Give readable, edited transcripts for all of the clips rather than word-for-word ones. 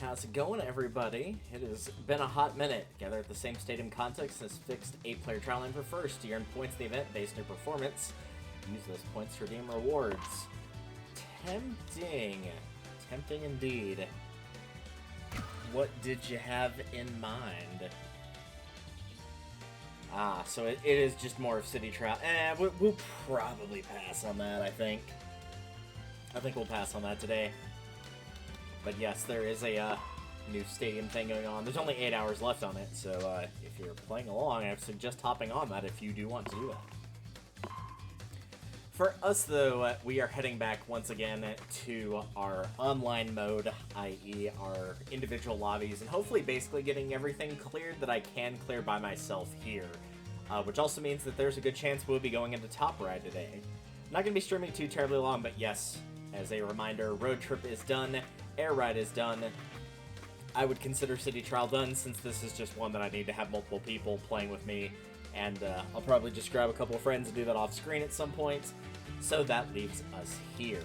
How's it going, everybody? It has been a hot minute. Gather at the same stadium context this fixed 8-player trial line for first. You earn points in the event based on your performance. Use those points to redeem rewards. Tempting. Tempting indeed. What did you have in mind? Ah, so it is just more of city trial. We'll probably pass on that, I think. I think we'll pass on that today. But yes, there is a new stadium thing going on. There's only 8 hours left on it, so if you're playing along, I suggest hopping on that if you do want to do that. For us, though, we are heading back once again to our online mode, i.e. our individual lobbies, and hopefully basically getting everything cleared that I can clear by myself here. Which also means that there's a good chance we'll be going into Top Ride today. I'm not going to be streaming too terribly long, but yes, as a reminder, Road Trip is done. Air Ride is done. I would consider City Trial done, since this is just one that I need to have multiple people playing with me, and I'll probably just grab a couple of friends and do that off screen at some point, so that leaves us here.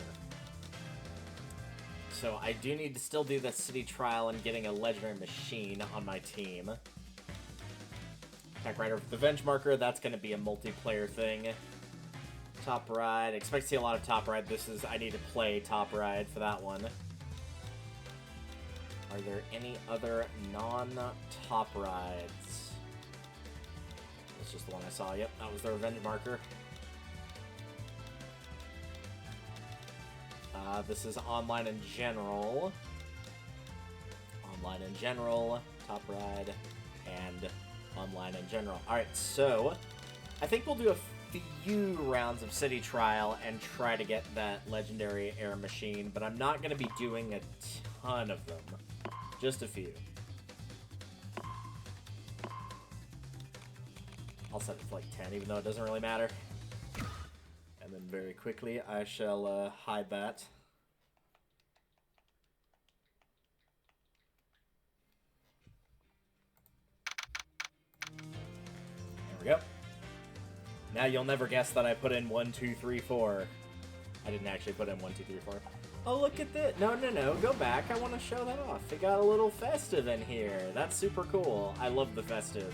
So I do need to still do the City Trial and getting a legendary machine on my team. Tech Rider with the Venge Marker, that's going to be a multiplayer thing. Top Ride, expect to see a lot of Top Ride. I need to play Top Ride for that one. Are there any other non-Top Rides? That's just the one I saw. Yep, that was the Revenge Marker. This is online in general. Online in general, Top Ride, and online in general. Alright, so I think we'll do a few rounds of City Trial and try to get that legendary air machine, but I'm not going to be doing a ton of them. Just a few. I'll set it for like 10, even though it doesn't really matter. And then very quickly, I shall hide that. There we go. Now you'll never guess that I put in 1, 2, 3, 4. I didn't actually put in 1, 2, 3, 4. Oh, look at this. No, go back. I want to show that off. It got a little festive in here. That's super cool. I love the festive.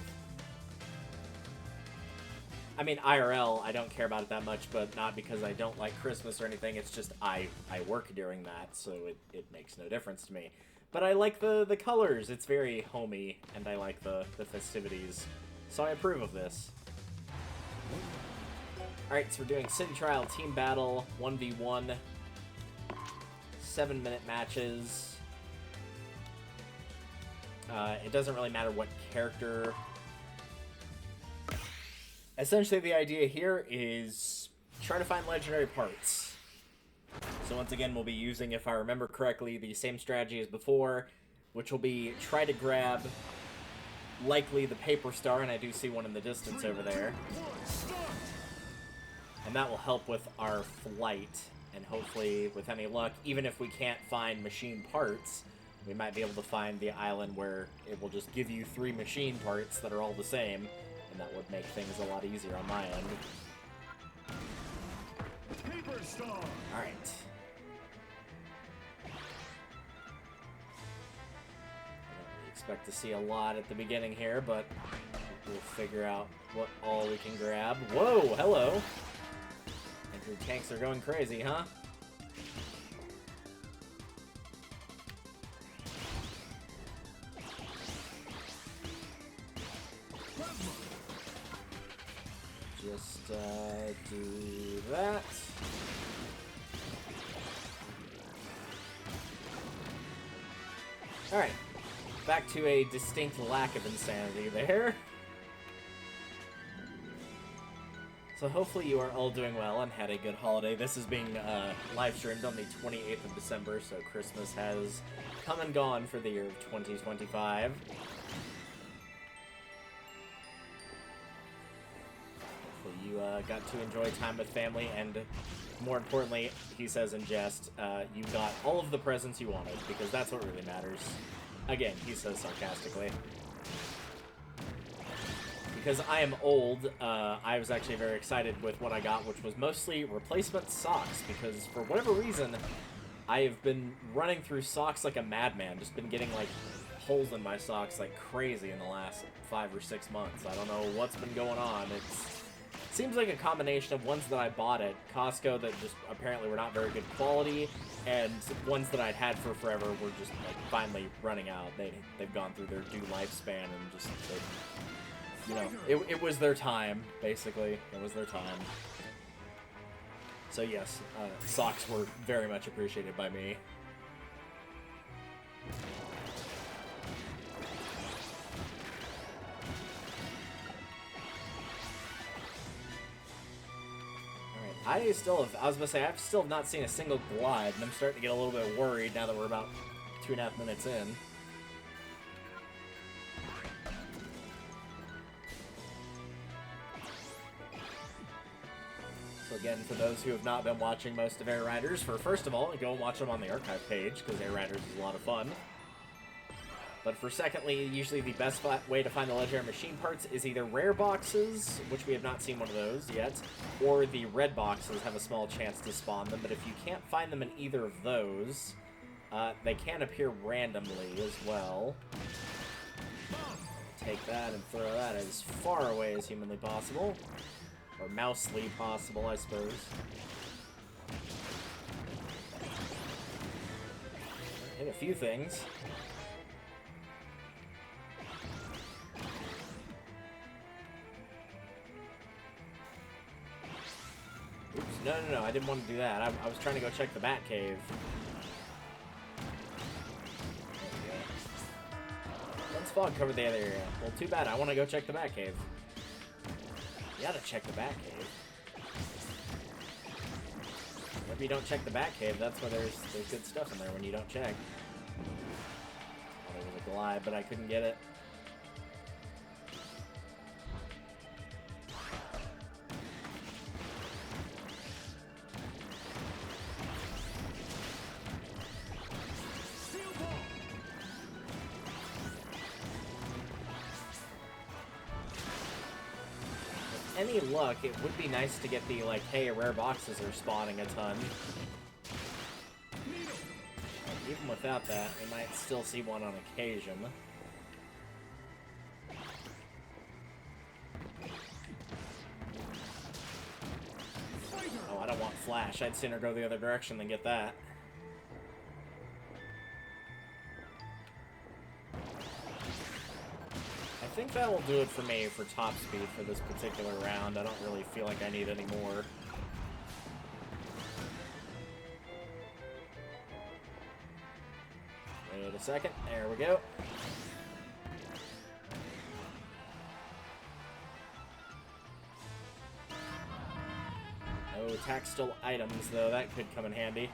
I mean, IRL, I don't care about it that much, but not because I don't like Christmas or anything. It's just I work during that, so it makes no difference to me. But I like the colors. It's very homey, and I like the festivities. So I approve of this. Alright, so we're doing City Trial, Team Battle, 1v1. 7-minute matches. It doesn't really matter what character. Essentially, the idea here is try to find legendary parts. So once again, we'll be using, if I remember correctly, the same strategy as before, which will be try to grab likely the paper star, and I do see one in the distance over there. And that will help with our flight. And hopefully, with any luck, even if we can't find machine parts, we might be able to find the island where it will just give you 3 machine parts that are all the same, and that would make things a lot easier on my end. Alright. I don't really expect to see a lot at the beginning here, but we'll figure out what all we can grab. Whoa, hello! Your tanks are going crazy, huh? Just do that. Alright. Back to a distinct lack of insanity there. So hopefully you are all doing well and had a good holiday. This is being live streamed on the 28th of December, so Christmas has come and gone for the year of 2025. Hopefully you got to enjoy time with family, and more importantly, he says in jest, you got all of the presents you wanted, because that's what really matters. Again, he says sarcastically. Because I am old, I was actually very excited with what I got, which was mostly replacement socks, because for whatever reason, I have been running through socks like a madman. Just been getting, like, holes in my socks like crazy in the last 5 or 6 months. I don't know what's been going on. It seems like a combination of ones that I bought at Costco that just apparently were not very good quality, and ones that I'd had for forever were just, like, finally running out. They've gone through their due lifespan and just, you know, it was their time, basically. It was their time. So yes, socks were very much appreciated by me. Alright, I still have not seen a single glide, and I'm starting to get a little bit worried now that we're about 2.5 minutes in. So again, for those who have not been watching most of Air Riders, first of all, go and watch them on the archive page, because Air Riders is a lot of fun. But for secondly, usually the best way to find the legendary machine parts is either rare boxes, which we have not seen one of those yet, or the red boxes have a small chance to spawn them. But if you can't find them in either of those, they can appear randomly as well. Take that and throw that as far away as humanly possible. Or mousely possible, I suppose. Hit a few things. Oops, no, I didn't want to do that. I was trying to go check the Bat Cave. Dense fog covered the other area. Well, too bad. I want to go check the Bat Cave. You gotta check the Bat Cave. If you don't check the Bat Cave, that's where there's good stuff in there when you don't check. Oh, there was a glide, but I couldn't get it. Any luck, it would be nice to get the, like, hey, rare boxes are spawning a ton. Even without that, we might still see one on occasion. Oh, I don't want flash. I'd sooner go the other direction than get that. I think that will do it for me for top speed for this particular round. I don't really feel like I need any more. Wait a second. There we go. No tactile items, though. That could come in handy.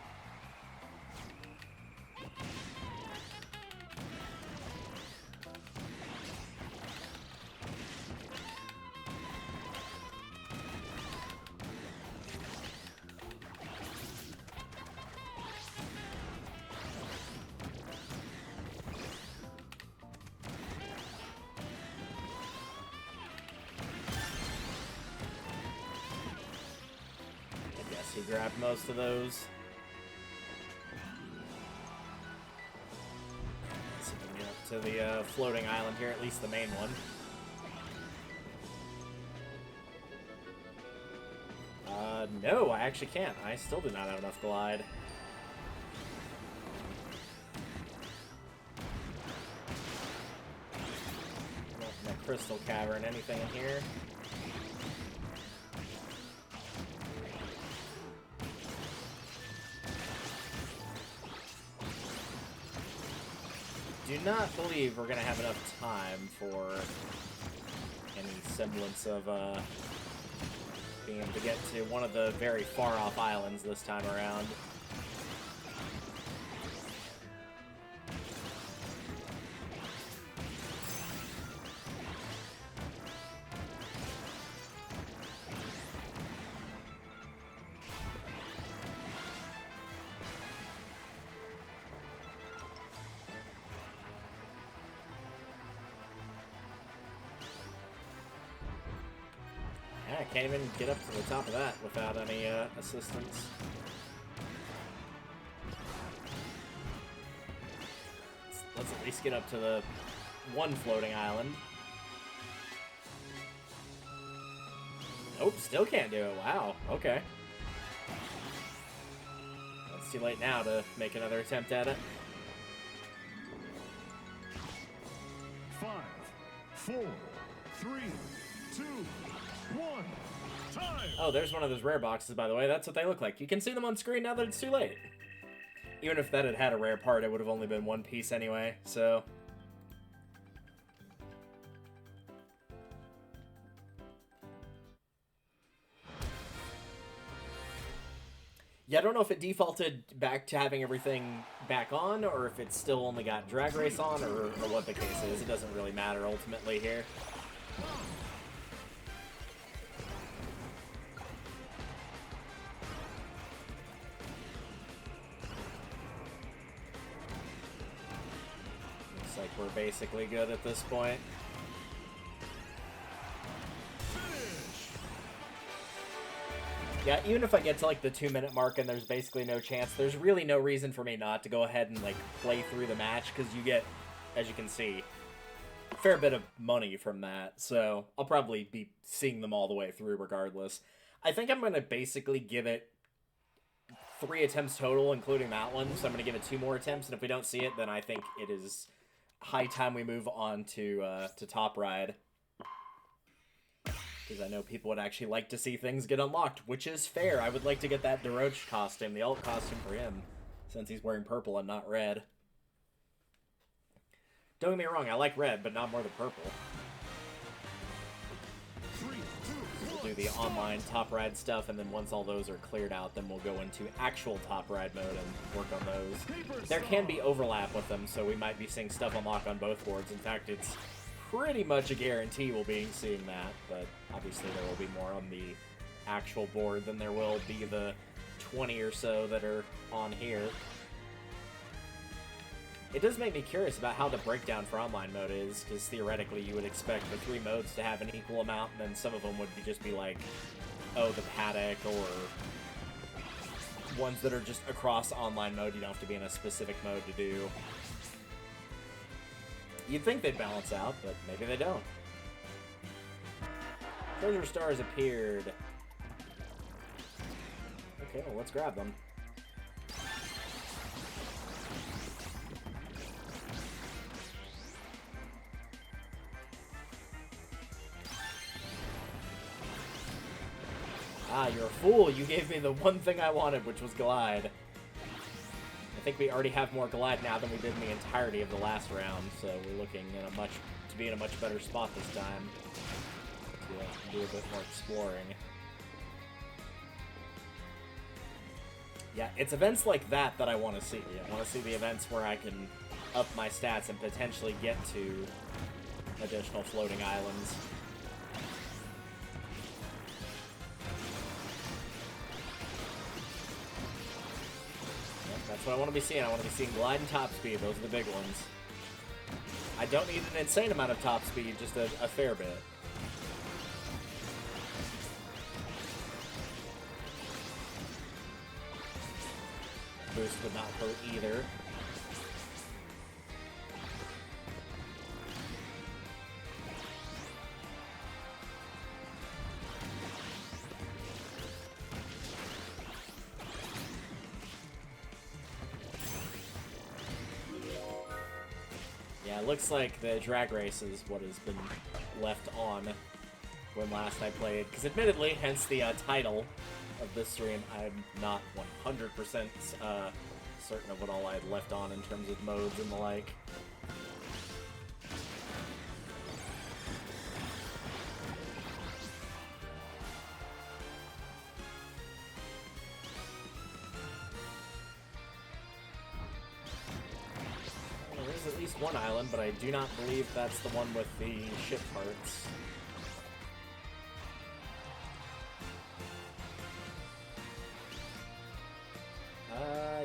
Grab most of those. Let's see if we can get up to the floating island here, at least the main one. No, I actually can't. I still do not have enough glide. Nothing in the crystal cavern, anything in here? Do not believe we're going to have enough time for any semblance of being able to get to one of the very far-off islands this time around. I can't even get up to the top of that without any assistance. least get up to the one floating island. Nope, still can't do it. Wow, okay. It's too late now to make another attempt at it. 5, 4, 3, 2, 1, time! Oh, there's one of those rare boxes, by the way. That's what they look like. You can see them on screen now that it's too late. Even if that had had a rare part, it would have only been one piece anyway, so... Yeah, I don't know if it defaulted back to having everything back on, or if it's still only got Drag Race on, or what the case is. It doesn't really matter ultimately here. Looks like we're basically good at this point. Yeah, even if I get to, like, the 2-minute mark and there's basically no chance, there's really no reason for me not to go ahead and, like, play through the match, because you get, as you can see, a fair bit of money from that, so I'll probably be seeing them all the way through regardless. I think I'm going to basically give it 3 attempts total, including that one, so I'm going to give it 2 more attempts, and if we don't see it, then I think it is high time we move on to Top Ride. Because I know people would actually like to see things get unlocked, which is fair. I would like to get that DeRoche costume, the alt costume for him, since he's wearing purple and not red. Don't get me wrong, I like red, but not more than purple. We'll do the online Top Ride stuff, and then once all those are cleared out, then we'll go into actual Top Ride mode and work on those. There can be overlap with them, so we might be seeing stuff unlock on both boards. In fact, it's pretty much a guarantee we'll be seeing that, but obviously there will be more on the actual board than there will be the 20 or so that are on here. It does make me curious about how the breakdown for online mode is, because theoretically you would expect the 3 modes to have an equal amount, and then some of them would just be like, oh, the paddock, or ones that are just across online mode you don't have to be in a specific mode to do. You'd think they'd balance out, but maybe they don't. Treasure stars appeared. Okay, well, let's grab them. Ah, you're a fool. You gave me the one thing I wanted, which was Glide. I think we already have more Glide now than we did in the entirety of the last round, so we're looking to be in a much better spot this time to do a bit more exploring. Yeah, it's events like that I want to see. I want to see the events where I can up my stats and potentially get to additional floating islands. That's what I want to be seeing. I want to be seeing Glide and Top Speed. Those are the big ones. I don't need an insane amount of Top Speed, just a fair bit. Boost would not hurt either. Yeah, it looks like the drag race is what has been left on when last I played. Because admittedly, hence the title of this stream, I'm not 100% certain of what all I had left on in terms of modes and the like. There is at least one island, but I do not believe that's the one with the ship parts.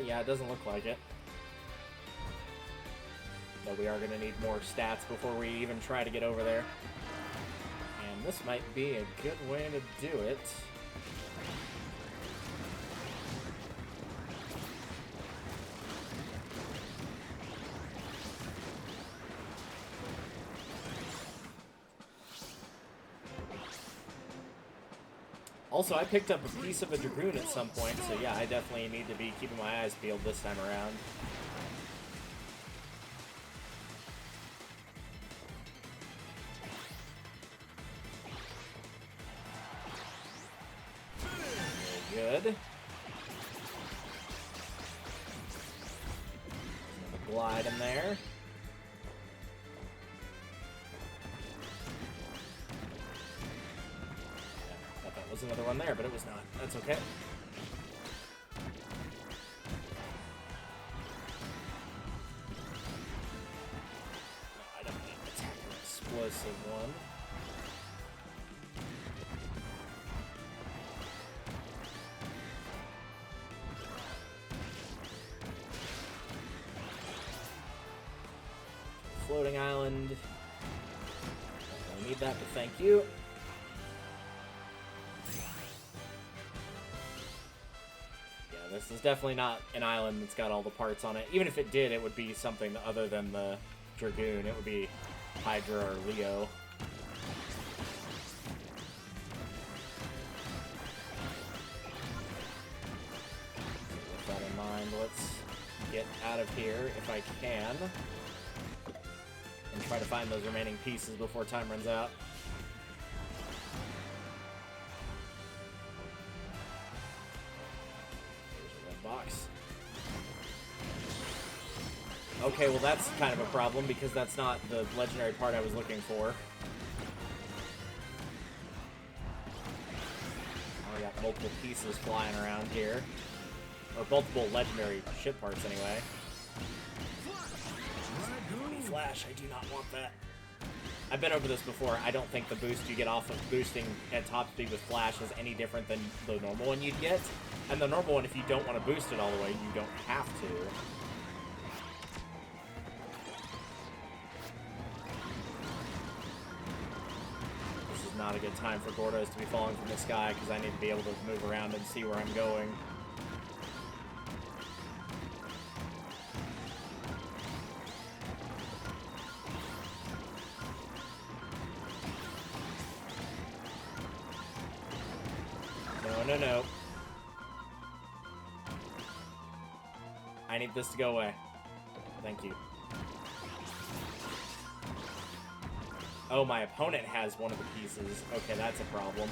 Yeah, it doesn't look like it. But we are going to need more stats before we even try to get over there. And this might be a good way to do it. Also, I picked up a piece of a Dragoon at some point, so yeah, I definitely need to be keeping my eyes peeled this time around. Very good. Glide in there. I thought there was another one there, but it was not. That's okay. I don't need to attack an explosive one. Floating island. I need that, but thank you. Yeah, this is definitely not an island that's got all the parts on it. Even if it did, it would be something other than the Dragoon. It would be Hydra or Leo. With that in mind, let's get out of here if I can. And try to find those remaining pieces before time runs out. There's a red box. Okay, well that's kind of a problem because that's not the legendary part I was looking for. Oh, I got multiple pieces flying around here. Or multiple legendary ship parts anyway. Flash, I do not want that. I've been over this before. I don't think the boost you get off of boosting at top speed with Flash is any different than the normal one you'd get. And the normal one, if you don't want to boost it all the way, you don't have to. This is not a good time for Gordos to be falling from the sky because I need to be able to move around and see where I'm going. No. I need this to go away. Thank you. Oh, my opponent has one of the pieces. Okay, that's a problem.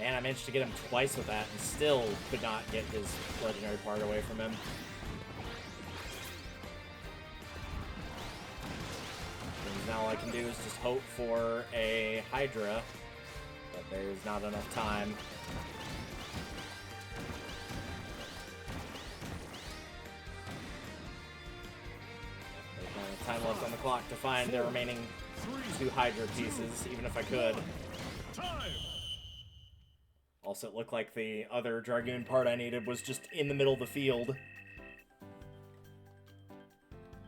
And I managed to get him twice with that and still could not get his legendary part away from him. And now all I can do is just hope for a Hydra, but there's not enough time. There's not enough time left on the clock to find the remaining 2 Hydra pieces, even if I could. Also, it looked like the other Dragoon part I needed was just in the middle of the field.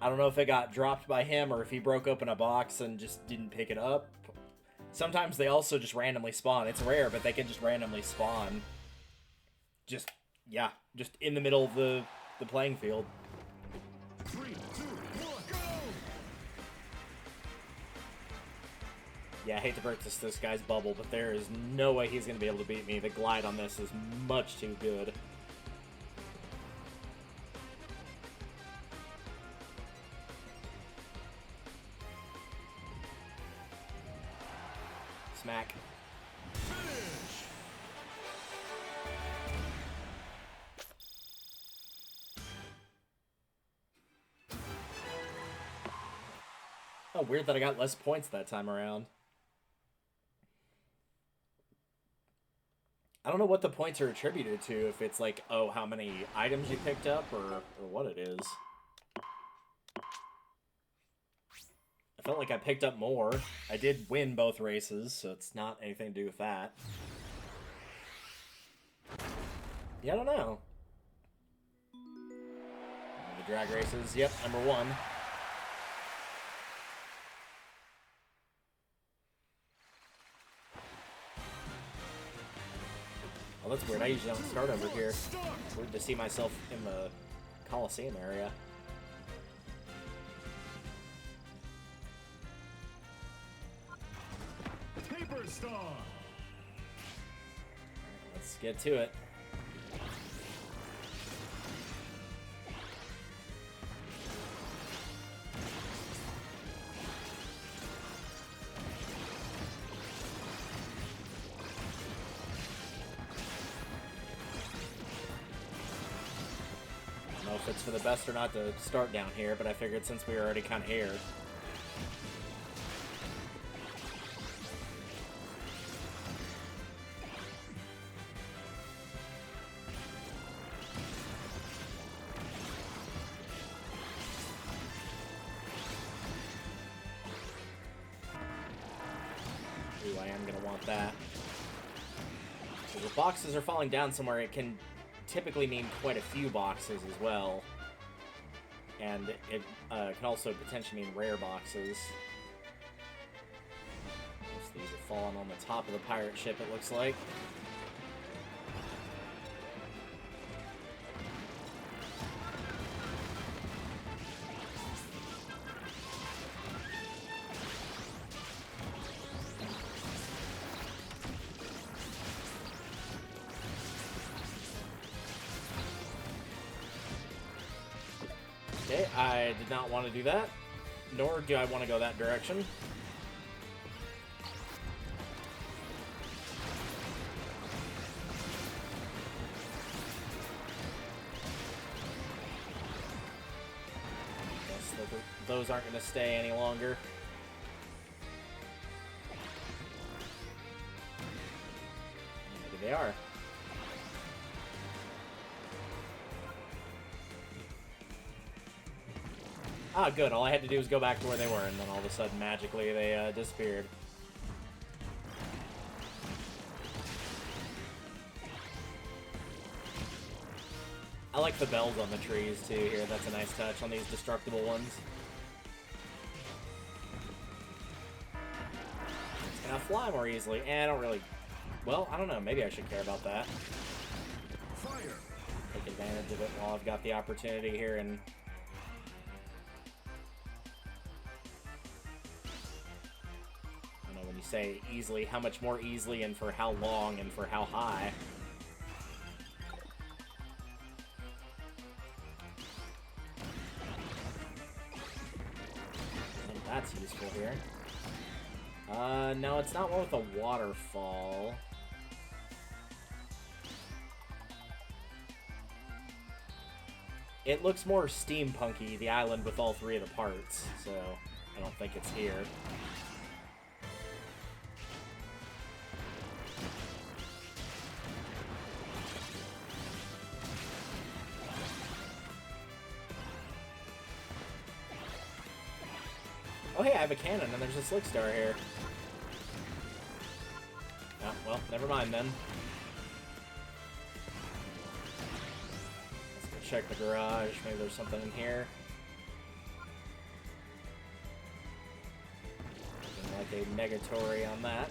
I don't know if it got dropped by him or if he broke open a box and just didn't pick it up. Sometimes they also just randomly spawn. It's rare, but they can just randomly spawn. Just in the middle of the playing field. 3, 2, 1, go! Yeah, I hate to break this guy's bubble, but there is no way he's going to be able to beat me. The glide on this is much too good. Smack. Finish! Oh, weird that I got less points that time around. I don't know what the points are attributed to, if it's like, oh, how many items you picked up, or what it is. I felt like I picked up more. I did win both races, so it's not anything to do with that. Yeah, I don't know. The drag races, yep, number 1. Oh, that's weird. I usually don't start over here. It's weird to see myself in the Coliseum area. Paper Star. Let's get to it. I don't know if it's for the best or not to start down here, but I figured since we were already kind of here. Ooh, I am going to want that. So if boxes are falling down somewhere, it can typically mean quite a few boxes as well. And it can also potentially mean rare boxes. Most of these are falling on the top of the pirate ship, it looks like. Okay, I did not want to do that, nor do I want to go that direction. Guess those aren't going to stay any longer. Maybe they are. Ah, good. All I had to do was go back to where they were, and then all of a sudden, magically, they disappeared. I like the bells on the trees, too, here. That's a nice touch on these destructible ones. It's gonna fly more easily. I don't really... Well, I don't know. Maybe I should care about that. Fire. Take advantage of it while I've got the opportunity here, and... say easily, how much more easily, and for how long, and for how high. I think that's useful here. No, it's not one with a waterfall. It looks more steampunky, the island with all 3 of the parts, so I don't think it's here. Oh hey, I have a cannon, and there's a slick star here. Oh, well, never mind then. Let's go check the garage. Maybe there's something in here. Looking like a negatory on that.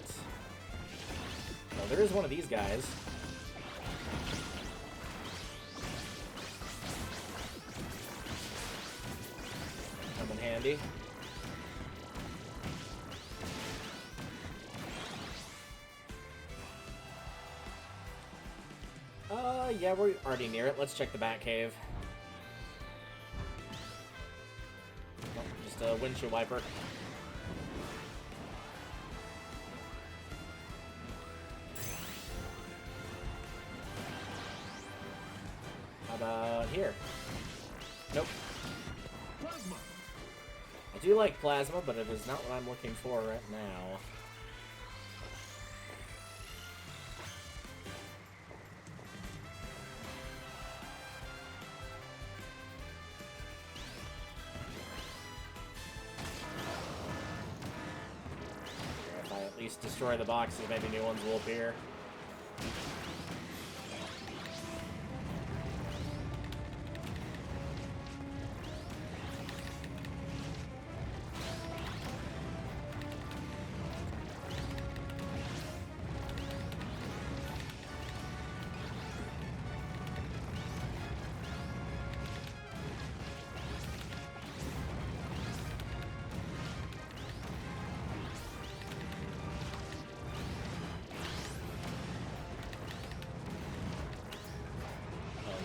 Oh, there is one of these guys. Come in handy. Yeah, we're already near it. Let's check the Batcave. Oh, just a windshield wiper. How about here? Nope. Plasma. I do like plasma, but it is not what I'm looking for right now. least destroy the boxes, maybe new ones will appear.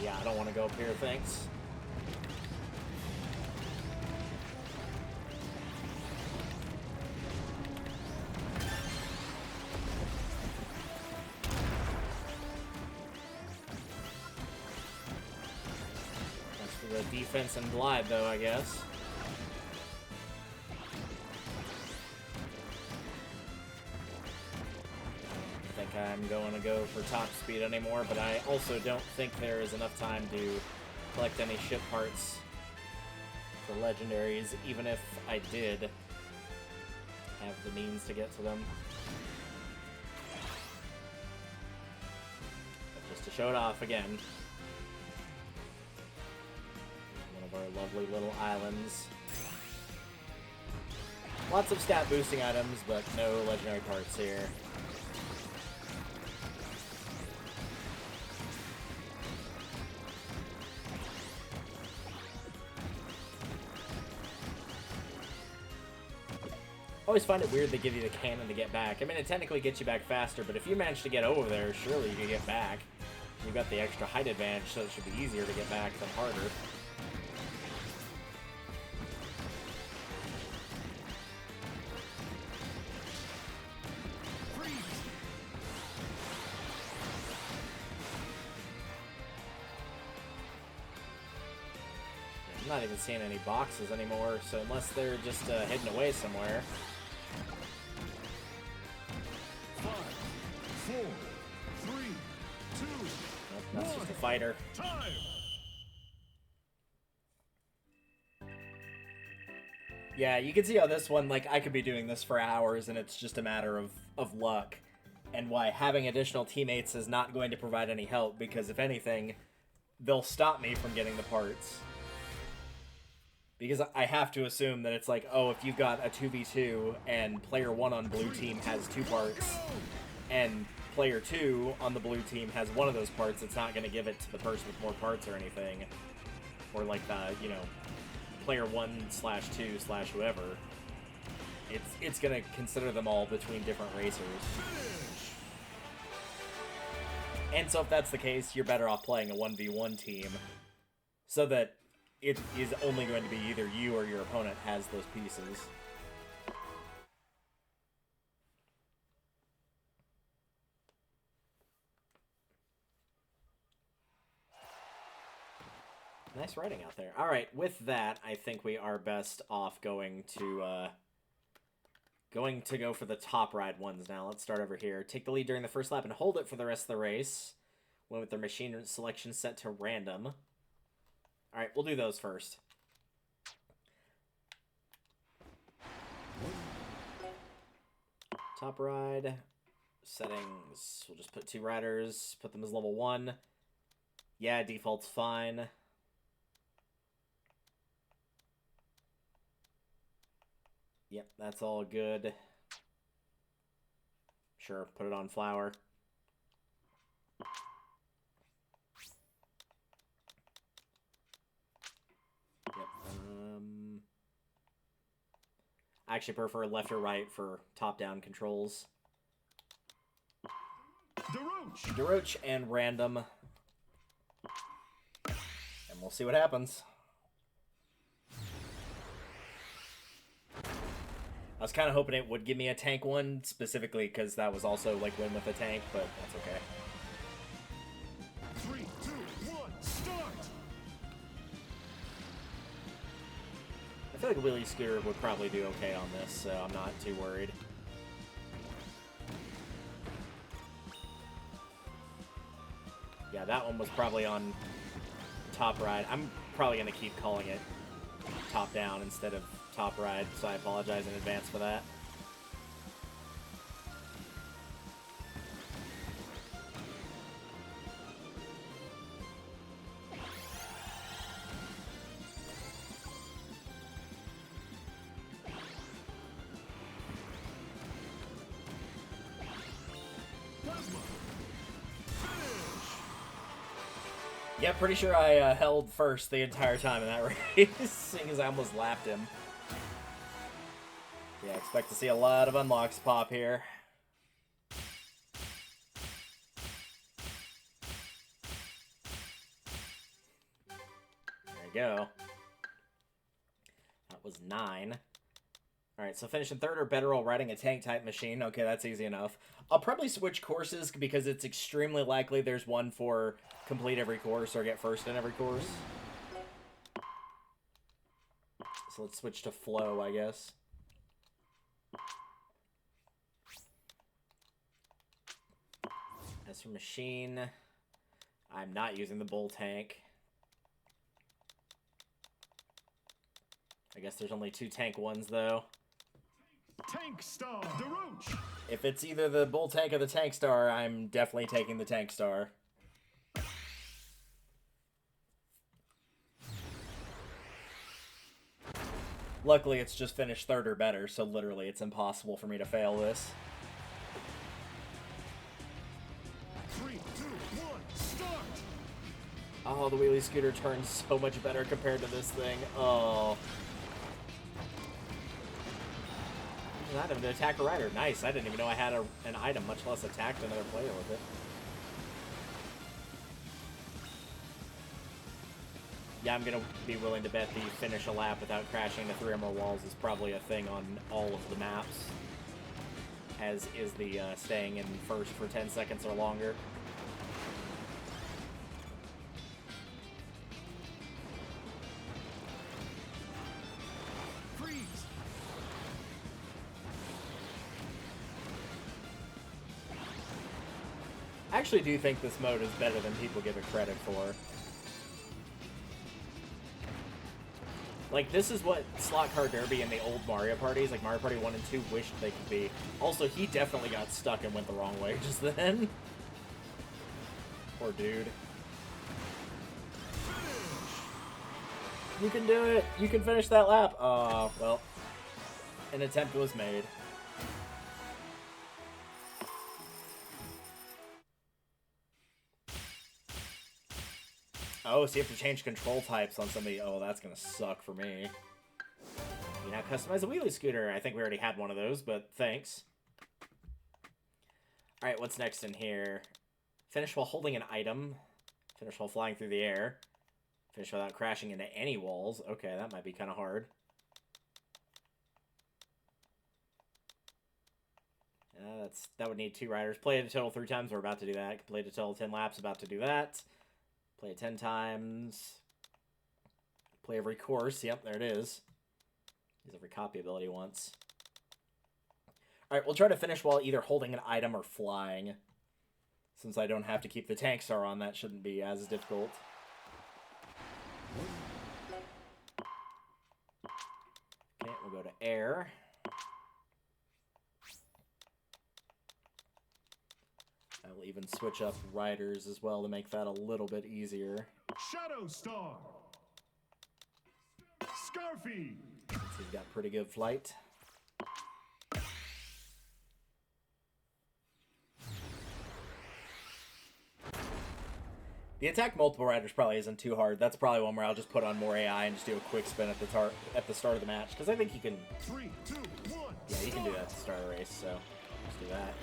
Yeah, I don't want to go up here, thanks. That's for the defense and glide, though, I guess. I'm going to go for top speed anymore, but I also don't think there is enough time to collect any ship parts for legendaries, even if I did have the means to get to them. But just to show it off again, one of our lovely little islands. Lots of stat boosting items, but no legendary parts here. I always find it weird they give you the cannon to get back. I mean, it technically gets you back faster, but if you manage to get over there, surely you can get back. You've got the extra height advantage, so it should be easier to get back than harder. I'm not even seeing any boxes anymore, so unless they're just hidden away somewhere. 5, 4, 3, 2, Nope, that's just a fighter. time! Yeah, you can see how this one, like, I could be doing this for hours, and it's just a matter of luck. And why having additional teammates is not going to provide any help, because if anything, they'll stop me from getting the parts. Because I have to assume that it's like, oh, if you've got a 2v2 and player 1 on blue team has 2 parts, and player 2 on the blue team has one of those parts, it's not going to give it to the person with more parts or anything. Or like the, you know, player 1/2/whoever. It's going to consider them all between different racers. And so if that's the case, you're better off playing a 1v1 team, so that it is only going to be either you or your opponent has those pieces. Nice writing out there. Alright, with that, I think we are best off going to go for the top ride ones now. Let's start over here. Take the lead during the first lap and hold it for the rest of the race. Went with their machine selection set to random. Alright, we'll do those first. Top ride. Settings. We'll just put 2 riders. Put them as level 1. Yeah, default's fine. Yep, that's all good. Sure, put it on flower. Yep. I actually prefer left or right for top-down controls. Deroach and random. And we'll see what happens. I was kind of hoping it would give me a tank one, specifically because that was also like win with a tank, but that's okay. 3, 2, 1, start! I feel like a wheelie scooter would probably do okay on this, so I'm not too worried. Yeah, that one was probably on top ride. I'm probably going to keep calling it top down instead of top ride, so I apologize in advance for that. Yeah, pretty sure I held first the entire time in that race, seeing as I almost lapped him. Yeah, expect to see a lot of unlocks pop here. There we go. That was 9. Alright, so finishing 3rd or better while riding a tank-type machine. Okay, that's easy enough. I'll probably switch courses because it's extremely likely there's one for complete every course or get first in every course. So let's switch to flow, I guess. As for machine, I'm not using the bull tank. I guess there's only 2 tank ones, though. Tank Star, DeRoach. If it's either the bull tank or the tank star, I'm definitely taking the tank star. Luckily, it's just finished 3rd or better, so literally it's impossible for me to fail this. 3, 2, 1, start. Oh, the wheelie scooter turns so much better compared to this thing. Oh. An item to attack a rider. Nice. I didn't even know I had an item, much less attacked another player with it. Yeah, I'm going to be willing to bet the finish a lap without crashing into 3 or more walls is probably a thing on all of the maps. As is the staying in first for 10 seconds or longer. Freeze. I actually do think this mode is better than people give it credit for. Like, this is what Slot Car Derby and the old Mario parties, like Mario Party 1 and 2, wished they could be. Also, he definitely got stuck and went the wrong way just then. Poor dude. You can do it! You can finish that lap! Oh, well. An attempt was made. Oh, so you have to change control types on somebody. Oh, that's gonna suck for me. You now customize a wheelie scooter. I think we already had one of those, but thanks. Alright, what's next in here? Finish while holding an item. Finish while flying through the air. Finish without crashing into any walls. Okay, that might be kind of hard. That would need 2 riders. Play it a total 3 times. We're about to do that. Complete a total 10 laps. About to do that. Play it 10 times. Play every course. Yep, there it is. Use every copy ability once. Alright, we'll try to finish while either holding an item or flying. Since I don't have to keep the tank star on, that shouldn't be as difficult. Okay, we'll go to air. I will even switch up riders as well to make that a little bit easier. Shadow Star. Scarfy. He's got pretty good flight. The attack multiple riders probably isn't too hard. That's probably one where I'll just put on more AI and just do a quick spin at the start of the match. Because I think you can... 3, 2, 1, yeah, you can do that at the start of the race, so let's do that.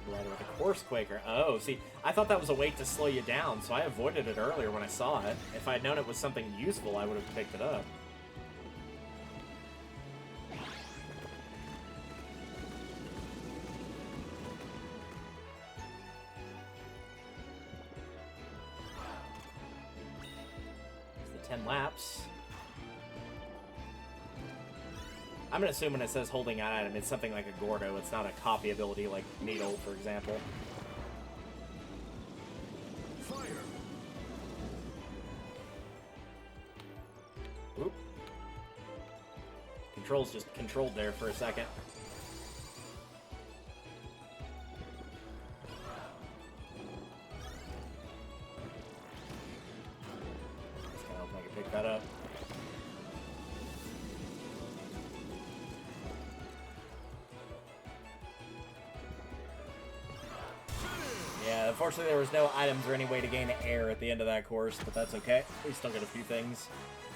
With a Course Quaker. Oh, see, I thought that was a way to slow you down, so I avoided it earlier when I saw it. If I'd known it was something useful, I would have picked it up. There's the 10 laps. I'm gonna assume when it says holding an item, it's something like a Gordo. It's not a copy ability like Needle, for example. Fire. Oop. Controls just controlled there for a second. Unfortunately, there was no items or any way to gain air at the end of that course, but that's okay. We still get a few things,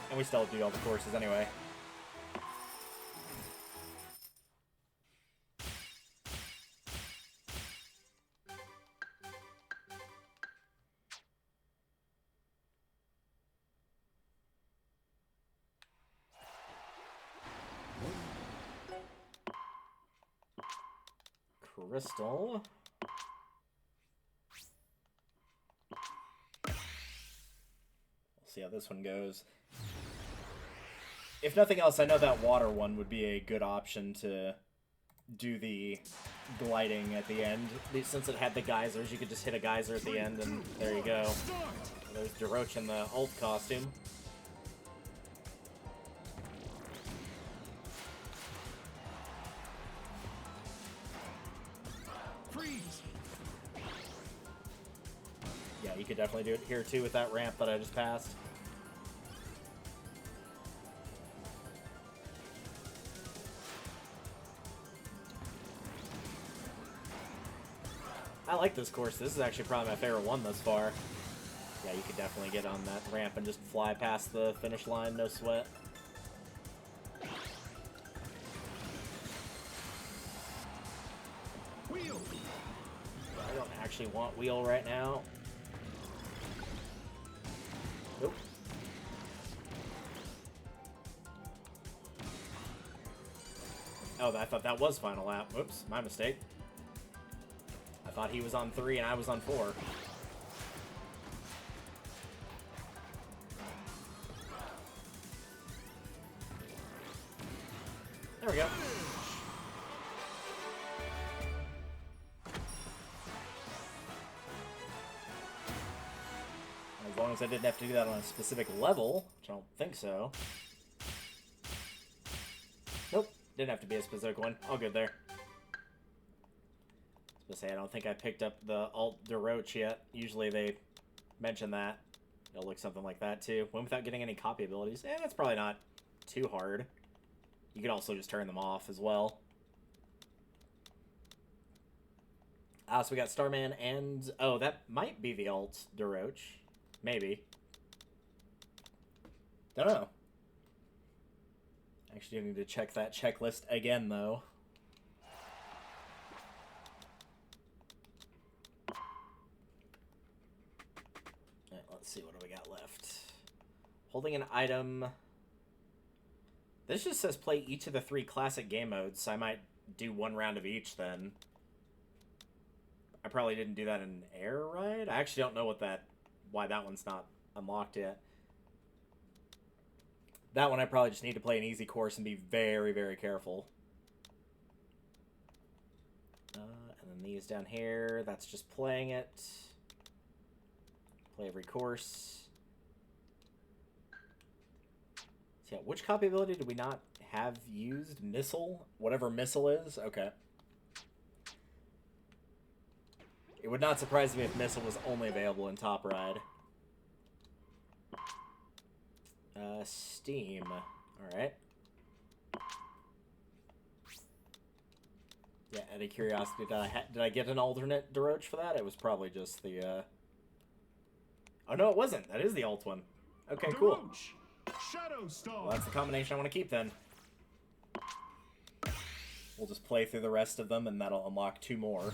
and we still do all the courses anyway. Crystal. We'll see how this one goes. If nothing else, I know that water one would be a good option to do the gliding at the end. Since it had the geysers, you could just hit a geyser at the end, and there you go. There's Deroach in the ult costume. Yeah, you could definitely do it here too with that ramp that I just passed. I like this course. This is actually probably my favorite one thus far. Yeah, you could definitely get on that ramp and just fly past the finish line, no sweat. Wheel. I don't actually want wheel right now. Nope. Oh, I thought that was final lap. Whoops, my mistake. I thought he was on 3 and I was on 4. There we go. As long as I didn't have to do that on a specific level, which I don't think so. Nope, didn't have to be a specific one. All good there. I was gonna say, I don't think I picked up the alt Deroach yet. Usually they mention that. It'll look something like that too. Went without getting any copy abilities. That's probably not too hard. You could also just turn them off as well. So we got Starman and... Oh, that might be the alt Deroach. Maybe. Don't know. Actually, I need to check that checklist again, though. Alright, let's see, what do we got left? Holding an item... This just says play each of the 3 classic game modes, so I might do 1 round of each then. I probably didn't do that in Air Ride? I actually don't know why that one's not unlocked yet. That one I probably just need to play an easy course and be very, very careful. And then these down here, that's just playing it. Play every course. So yeah, which copy ability did we not have used? Missile? Whatever missile is? Okay. It would not surprise me if missile was only available in Top Ride. Steam. Alright. Yeah, out of curiosity, did I get an alternate Deroach for that? It was probably just the, Oh, no, it wasn't. That is the alt one. Okay, cool. Deroach. Shadow Star. Well, that's the combination I want to keep, then. We'll just play through the rest of them, and that'll unlock 2 more. And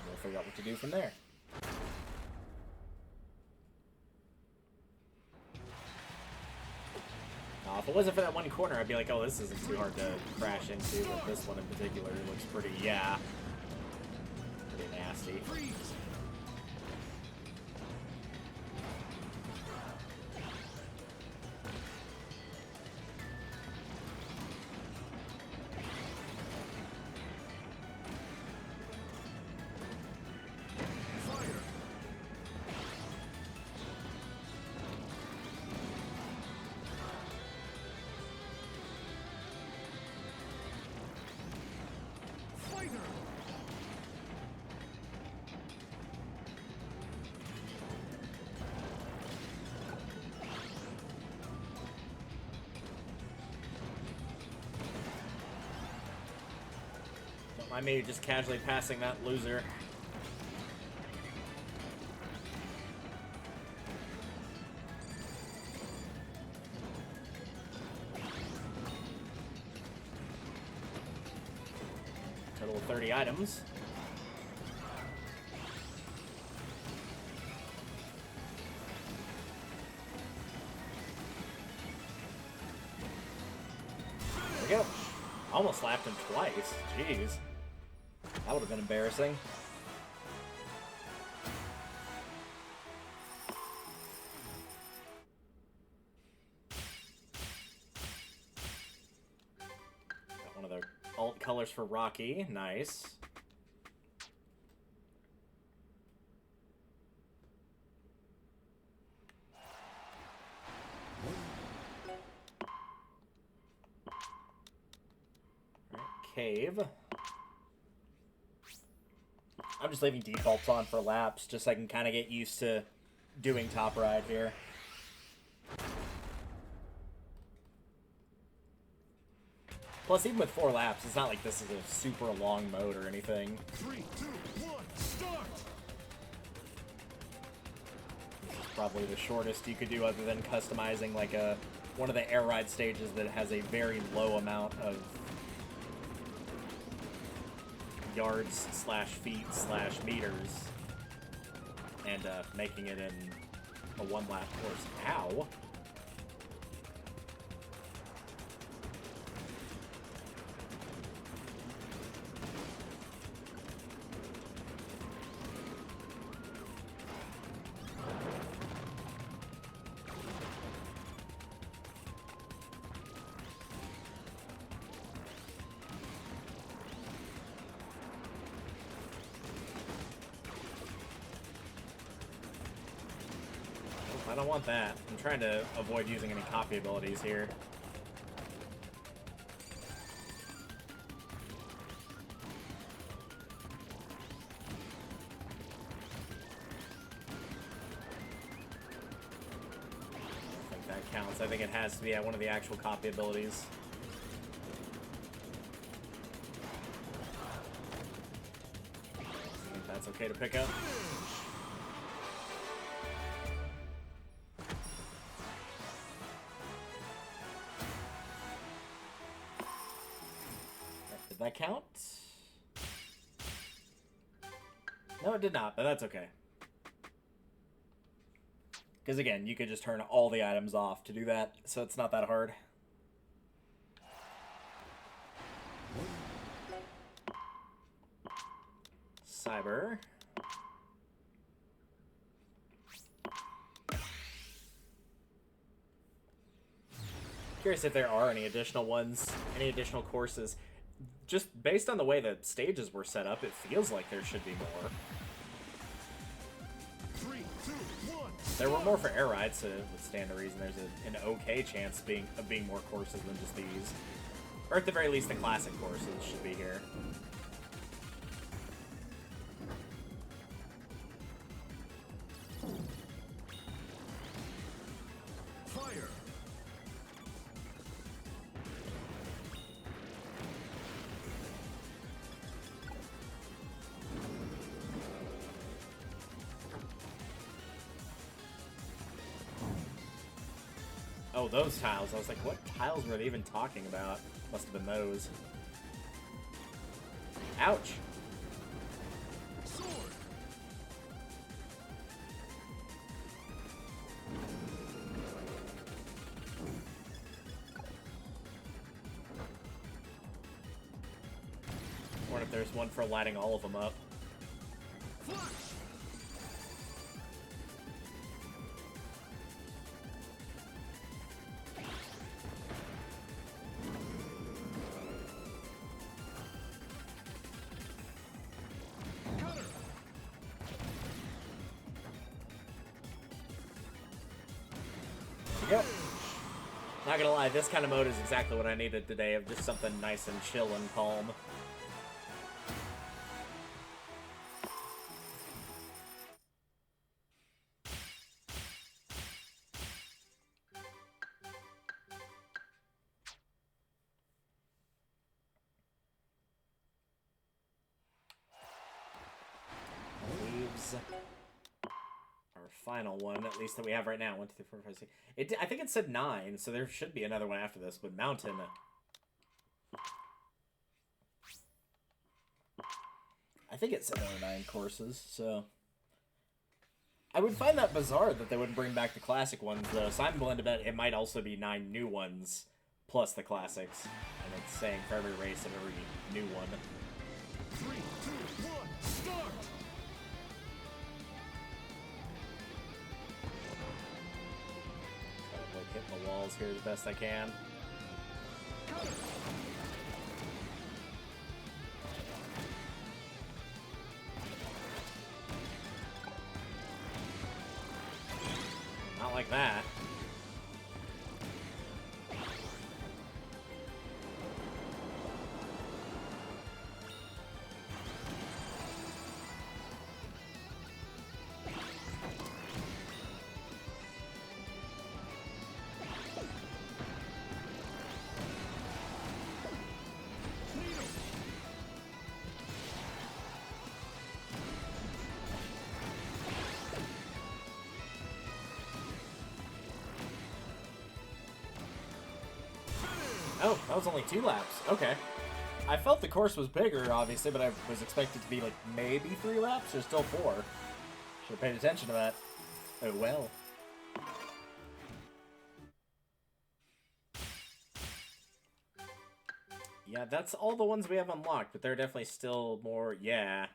we'll figure out what to do from there. If it wasn't for that one corner, I'd be like, oh, this isn't too hard to crash into, but this one in particular looks pretty, yeah, pretty nasty. Freeze. I may just casually passing that loser. Total of 30 items. There we go. Almost slapped him twice. Jeez. That would have been embarrassing. Got one of the alt colors for Rocky. Nice. Cave. I'm just leaving defaults on for laps, just so I can kind of get used to doing top ride here. Plus, even with 4 laps, it's not like this is a super long mode or anything. 3, 2, 1, start! This is probably the shortest you could do other than customizing like one of the air ride stages that has a very low amount of yards / feet / meters and making it in a 1-lap course. Ow! I don't want that. I'm trying to avoid using any copy abilities here. I think that counts. I think it has to be at one of the actual copy abilities. I think that's okay to pick up. Did that count? No, it did not, but that's okay. Because again, you could just turn all the items off to do that, so it's not that hard. Cyber. Curious if there are any additional ones, any additional courses. Just based on the way the stages were set up, it feels like there should be more. 3, 2, 1, There were more for air rides, so it would stand to reason there's an okay chance of being more courses than just these. Or at the very least, the classic courses should be here. fire! Oh, those tiles. I was like, what tiles were they even talking about? Must have been those. Ouch! Sword! I wonder if there's one for lighting all of them up. Flash! Cutter! Yep. Not gonna lie, this kind of mode is exactly what I needed today, of just something nice and chill and calm. Leaves our final one, at least that we have right now. 1, 2, 3, 4, 5, 6. I think it said 9, so there should be another one after this. But Mountain. I think it said there were 9 courses, so... I would find that bizarre that they wouldn't bring back the classic ones, though, so I'm willing to bet it might also be 9 new ones, plus the classics. And it's saying for every race of every new one. 3, 2, 1, start! Try to hit the walls here as best I can. Not like that. Oh, that was only 2 laps. Okay. I felt the course was bigger, obviously, but I was expected to be, like, maybe 3 laps, or still 4. Should have paid attention to that. Oh, well. Yeah, that's all the ones we have unlocked, but there are definitely still more... Yeah.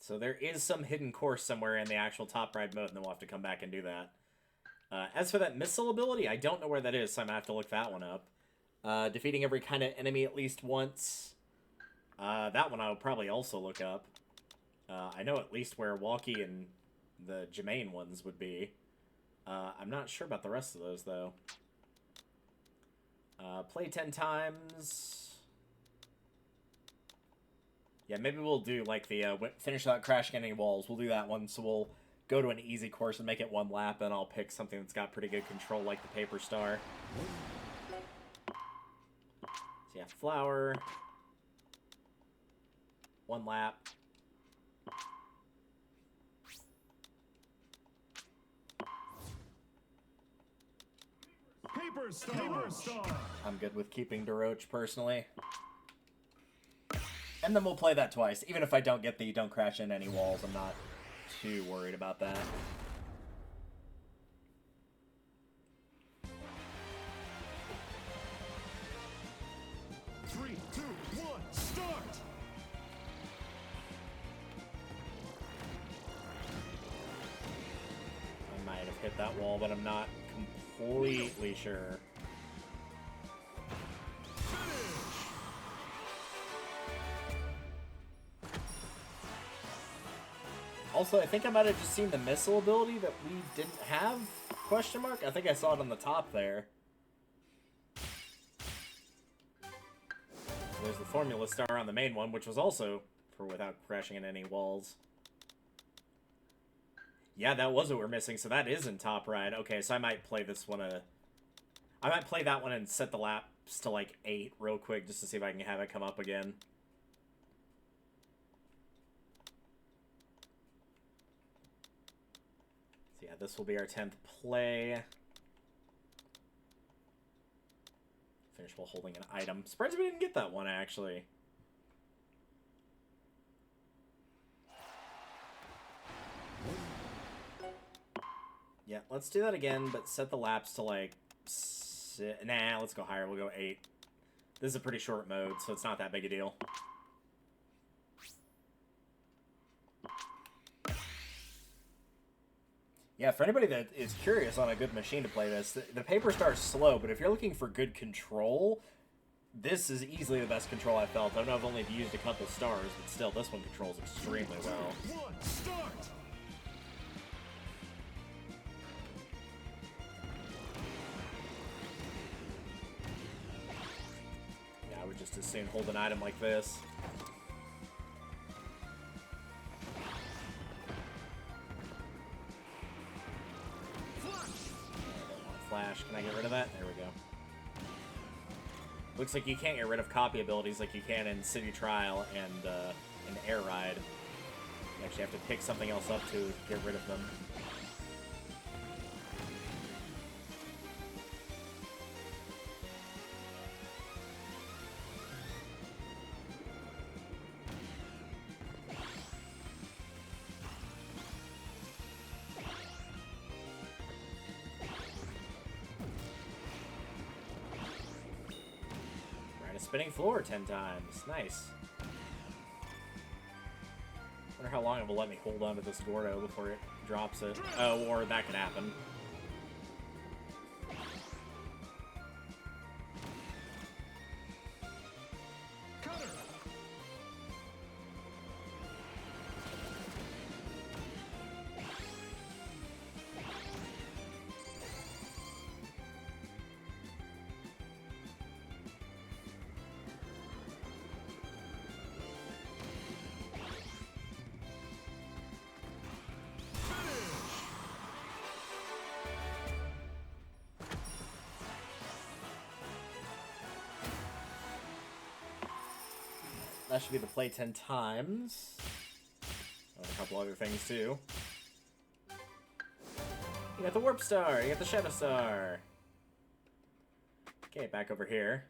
So there is some hidden course somewhere in the actual top ride mode, and then we'll have to come back and do that. As for that missile ability, I don't know where that is, so I'm going to have to look that one up. Defeating every kind of enemy at least once. That one I'll probably also look up. I know at least where Walkie and the Jermaine ones would be. I'm not sure about the rest of those, though. Play 10 times. Yeah, maybe we'll do, like, the finish without crashing any walls. We'll do that one, so we'll go to an easy course and make it 1 lap, and I'll pick something that's got pretty good control, like the Paper Star. So yeah, flower. 1 lap. Paper Star! I'm good with keeping DeRoach, personally. And then we'll play that twice. Even if I don't get the don't crash in any walls, I'm not too worried about that. Three, two, one, start! I might have hit that wall, but I'm not completely sure. Also, I think I might have just seen the missile ability that we didn't have, question mark? I think I saw it on the top there. There's the Formula Star on the main one, which was also for without crashing in any walls. Yeah, that was what we're missing, so that is in top right. Okay, so I might play this one I might play that one and set the laps to like 8 real quick just to see if I can have it come up again. So yeah, this will be our 10th play. Finish while holding an item. Surprised we didn't get that one, actually. Yeah, let's do that again, but set the laps to, like, nah, let's go higher. We'll go 8. This is a pretty short mode, so it's not that big a deal. Yeah, for anybody that is curious on a good machine to play this, the Paper Star is slow, but if you're looking for good control, this is easily the best control I've felt. I don't know if I've only used a couple stars, but still, this one controls extremely well. One, start! Yeah, I would just as soon hold an item like this. Flash. Can I get rid of that? There we go. Looks like you can't get rid of copy abilities like you can in City Trial and in Air Ride. You actually have to pick something else up to get rid of them. And a spinning floor 10 times. Nice. Wonder how long it will let me hold on to this Gordo before it drops it. Oh, or that could happen. Cutter. That should be the play 10 times. Oh, and a couple other things, too. You got the Warp Star. You got the Shadow Star. Okay, back over here.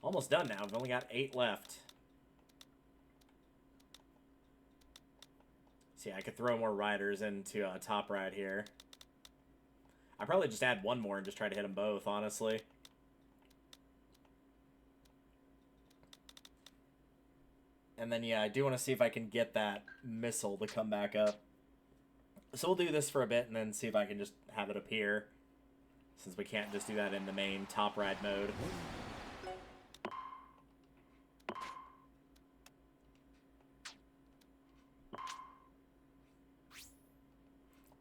Almost done now. I've only got 8 left. See, I could throw more riders into top right here. I'd probably just add one more and just try to hit them both, honestly. And then, yeah, I do want to see if I can get that missile to come back up. So we'll do this for a bit and then see if I can just have it appear. Since we can't just do that in the main top ride mode.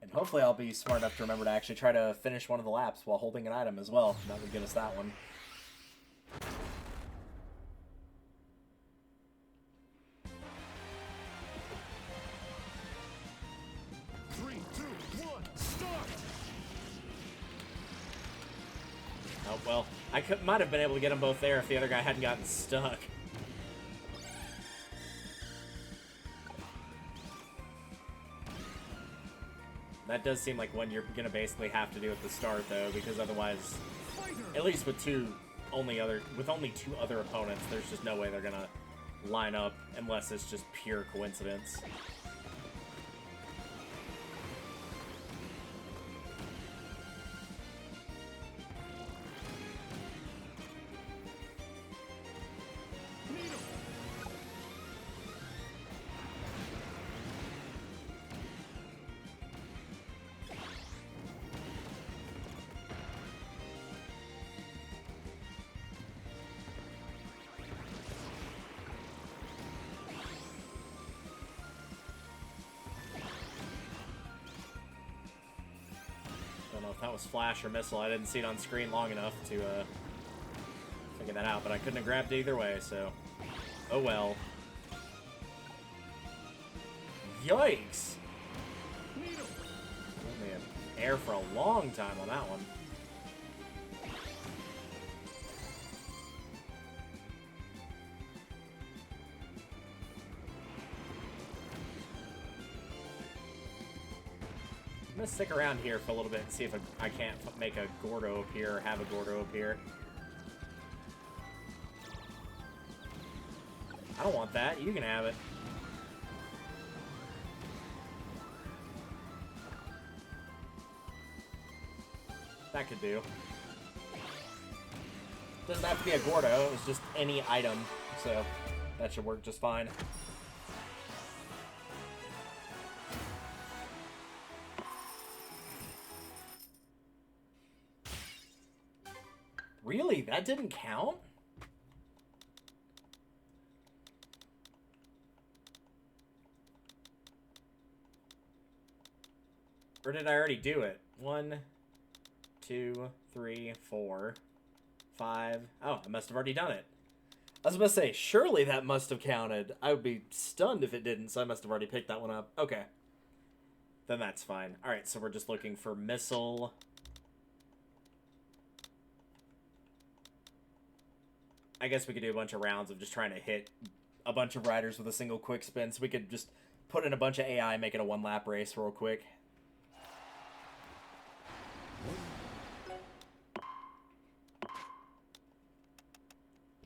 And hopefully I'll be smart enough to remember to actually try to finish one of the laps while holding an item as well. That would get us that one. 3, 2, 1, start! Oh, well, I might have been able to get them both there if the other guy hadn't gotten stuck. That does seem like one you're going to basically have to do at the start, though, because otherwise, at least with only two other opponents, there's just no way they're going to line up unless it's just pure coincidence. Don't know if that was flash or missile. I didn't see it on screen long enough to figure that out, but I couldn't have grabbed it either way, so oh well. Yikes! Only an air for a long time on that one. I'm gonna stick around here for a little bit and see if I can't make a Gordo appear or have a Gordo appear. I don't want that. You can have it. That could do. Doesn't have to be a Gordo. It's just any item, so that should work just fine. Really? That didn't count? Or did I already do it? 1, 2, 3, 4, 5. Oh, I must have already done it. I was about to say, surely that must have counted. I would be stunned if it didn't, so I must have already picked that one up. Okay. Then that's fine. Alright, so we're just looking for missile. I guess we could do a bunch of rounds of just trying to hit a bunch of riders with a single quick spin, so we could just put in a bunch of AI, make it a one-lap race real quick.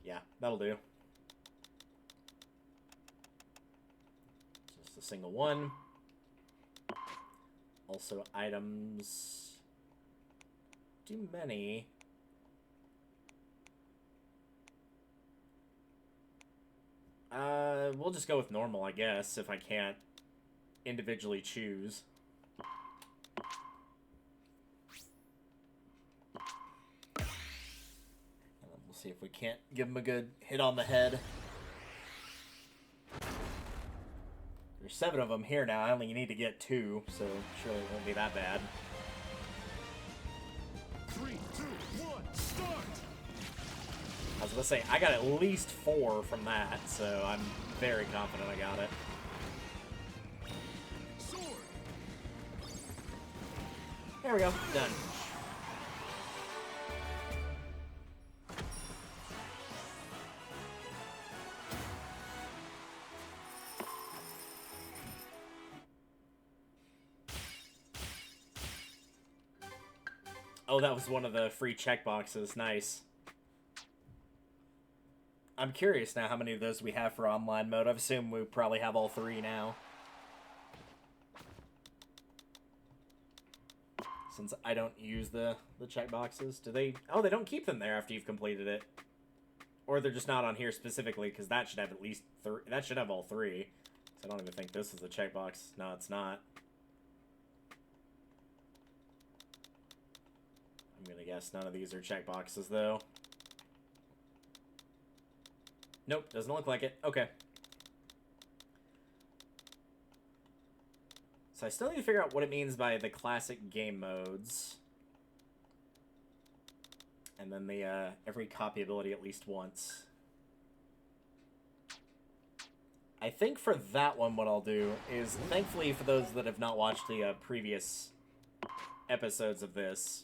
Yeah, that'll do. Just a single one. Also, items. Too many. We'll just go with normal, I guess, if I can't individually choose. And then we'll see if we can't give him a good hit on the head. There's 7 of them here now. I only need to get 2, so surely it won't be that bad. 3, 2, 1, start! I was gonna say, I got at least 4 from that, so I'm very confident I got it. Sword! There we go. Done. Oh, that was one of the free checkboxes. Nice. I'm curious now how many of those we have for online mode. I assume we probably have all 3 now. Since I don't use the checkboxes. Do they... Oh, they don't keep them there after you've completed it. Or they're just not on here specifically, because that should have at least 3... That should have all 3. So I don't even think this is a checkbox. No, it's not. I'm gonna guess none of these are checkboxes, though. Nope, doesn't look like it. Okay. So I still need to figure out what it means by the classic game modes. And then the, every copy ability at least once. I think for that one, what I'll do is, thankfully for those that have not watched the previous episodes of this,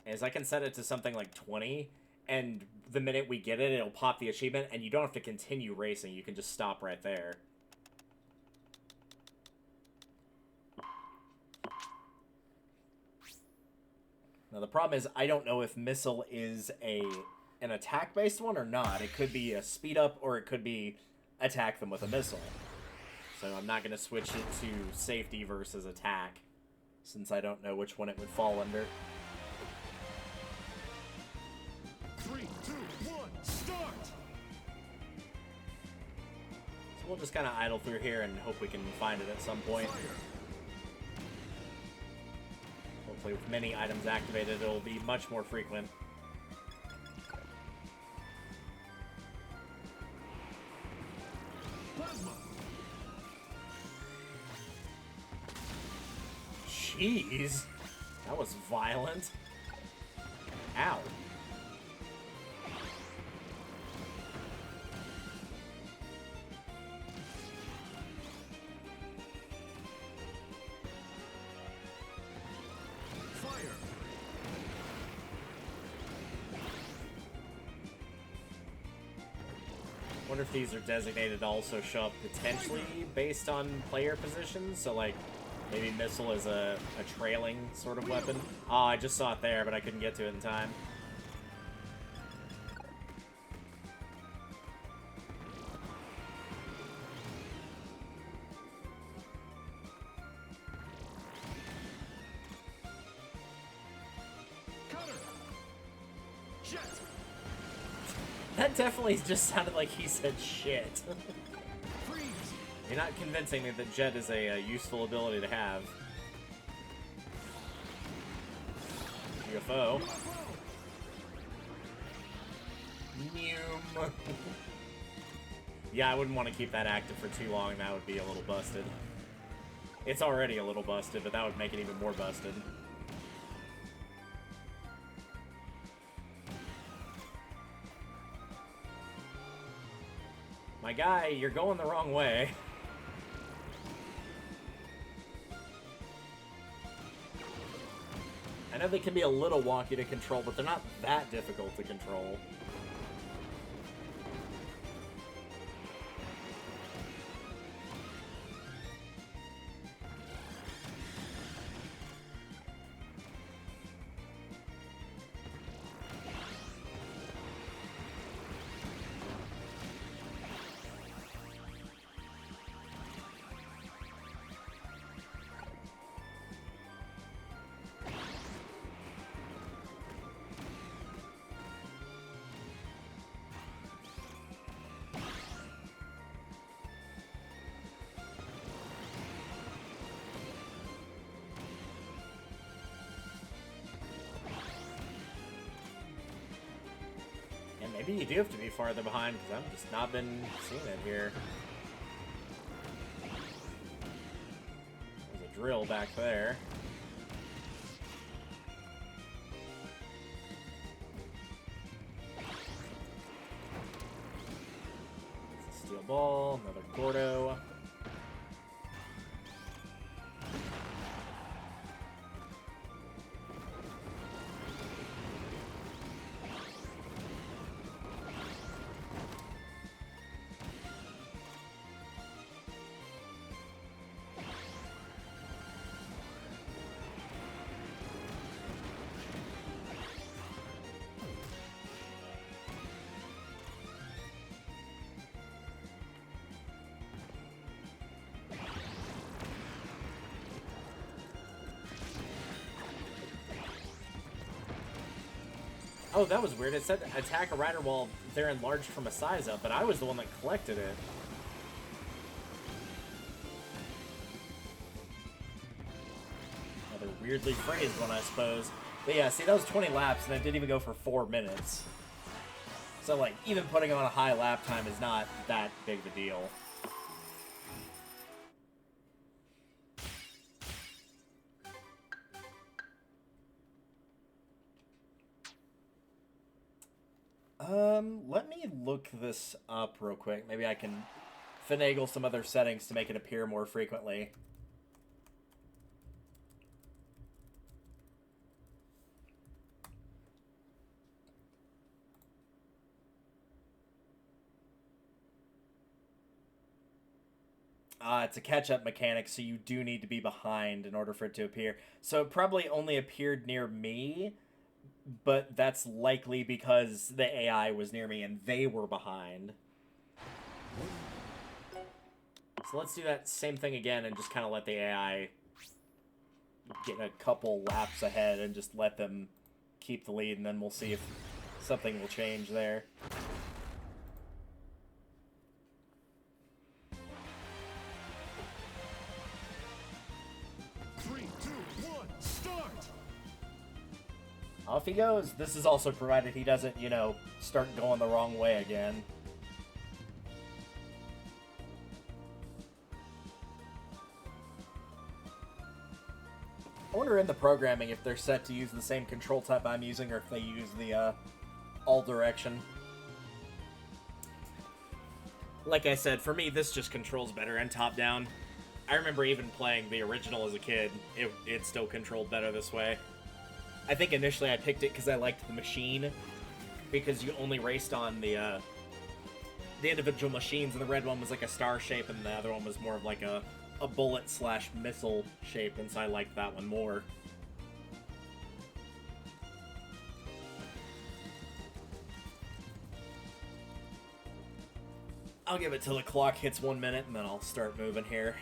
is I can set it to something like 20, and the minute we get it, it'll pop the achievement, and you don't have to continue racing. You can just stop right there. Now, the problem is, I don't know if Missile is an attack-based one or not. It could be a speed-up, or it could be attack them with a missile. So I'm not going to switch it to safety versus attack, since I don't know which one it would fall under. 3, 2, 1, start! So we'll just kind of idle through here and hope we can find it at some point. Fire! Hopefully with many items activated, it'll be much more frequent. Plasma! Jeez! That was violent. Ow. Fire! Wonder if these are designated to also show up potentially based on player positions. So, like, maybe Missile is a trailing sort of weapon. Oh, I just saw it there, but I couldn't get to it in time. Cutter! Jet! That definitely just sounded like he said shit. Freeze! You're not convincing me that Jet is a useful ability to have. UFO. Neum. Yeah, I wouldn't want to keep that active for too long. That would be a little busted. It's already a little busted, but that would make it even more busted. My guy, you're going the wrong way. I know they can be a little wonky to control, but they're not that difficult to control. maybe you do have to be farther behind, because I've just not been seeing it here. There's a drill back there. Steel ball, another Gordo. Oh, that was weird. It said attack a rider while they're enlarged from a size up, but I was the one that collected it. Another weirdly phrased one, I suppose. But yeah, see, that was 20 laps, and it didn't even go for 4 minutes. So, like, even putting on a high lap time is not that big of a deal. Let me look this up real quick. Maybe I can finagle some other settings to make it appear more frequently. It's a catch-up mechanic, so you do need to be behind in order for it to appear. So it probably only appeared near me, but that's likely because the AI was near me and they were behind. So let's do that same thing again and just kind of let the AI get a couple laps ahead and just let them keep the lead, and then we'll see if something will change there. Off he goes. This is also provided he doesn't, you know, start going the wrong way again. I wonder in the programming if they're set to use the same control type I'm using, or if they use the all direction. Like I said, for me, this just controls better and top down. I remember even playing the original as a kid. It still controlled better this way. I think initially I picked it because I liked the machine, because you only raced on the individual machines, and the red one was like a star shape, and the other one was more of like a bullet/missile shape, and so I liked that one more. I'll give it till the clock hits 1 minute, and then I'll start moving here.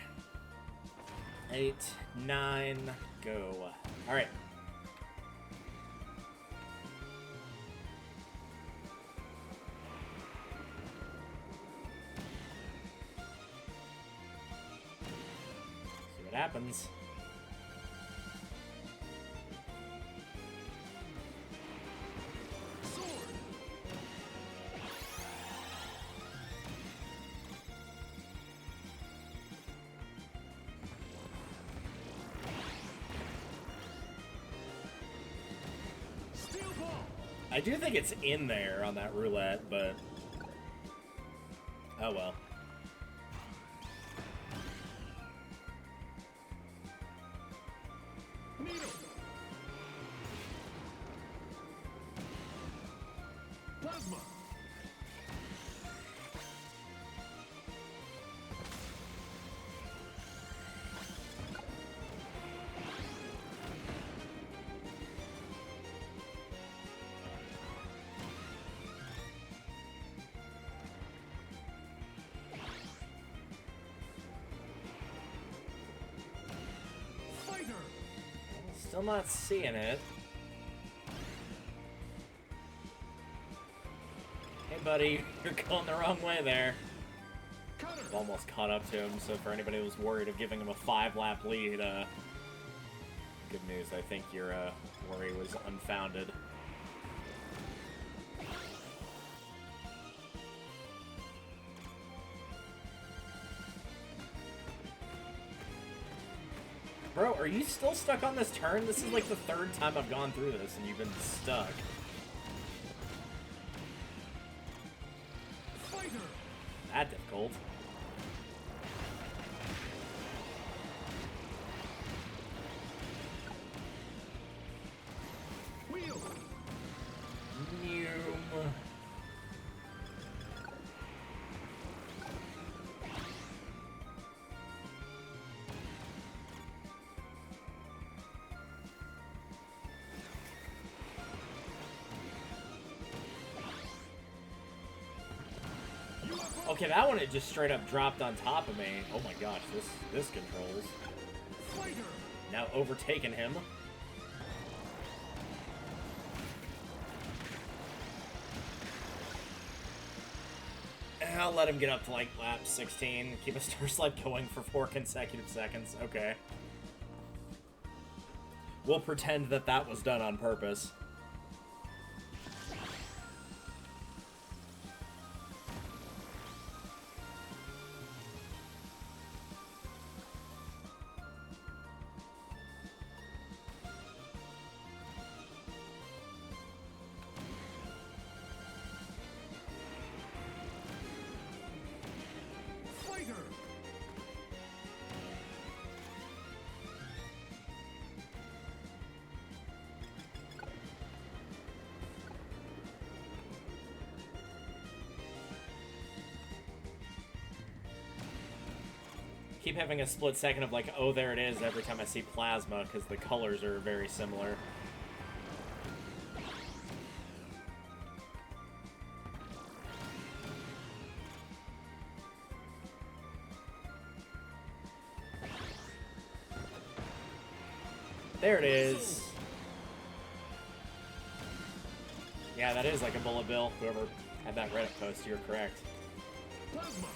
8, 9, go. Alright. Happens. I do think it's in there on that roulette, but oh well. Still not seeing it. Hey buddy, you're going the wrong way there. I've almost caught up to him, so for anybody who was worried of giving him a 5-lap lead, good news, I think your worry was unfounded. Bro, are you still stuck on this turn? This is like the third time I've gone through this and you've been stuck. Fighter. That difficult. Wheel. Noom. Okay, that one it just straight up dropped on top of me. Oh my gosh, this controls. Fighter. Now overtaking him. I'll let him get up to like lap 16. Keep a star slide going for 4 consecutive seconds. Okay. We'll pretend that that was done on purpose. Fighter. Keep having a split second of like, oh, there it is every time I see plasma, because the colors are very similar. There it is. Yeah, that is like a bullet bill. Whoever had that Reddit post, you're correct. Plasma.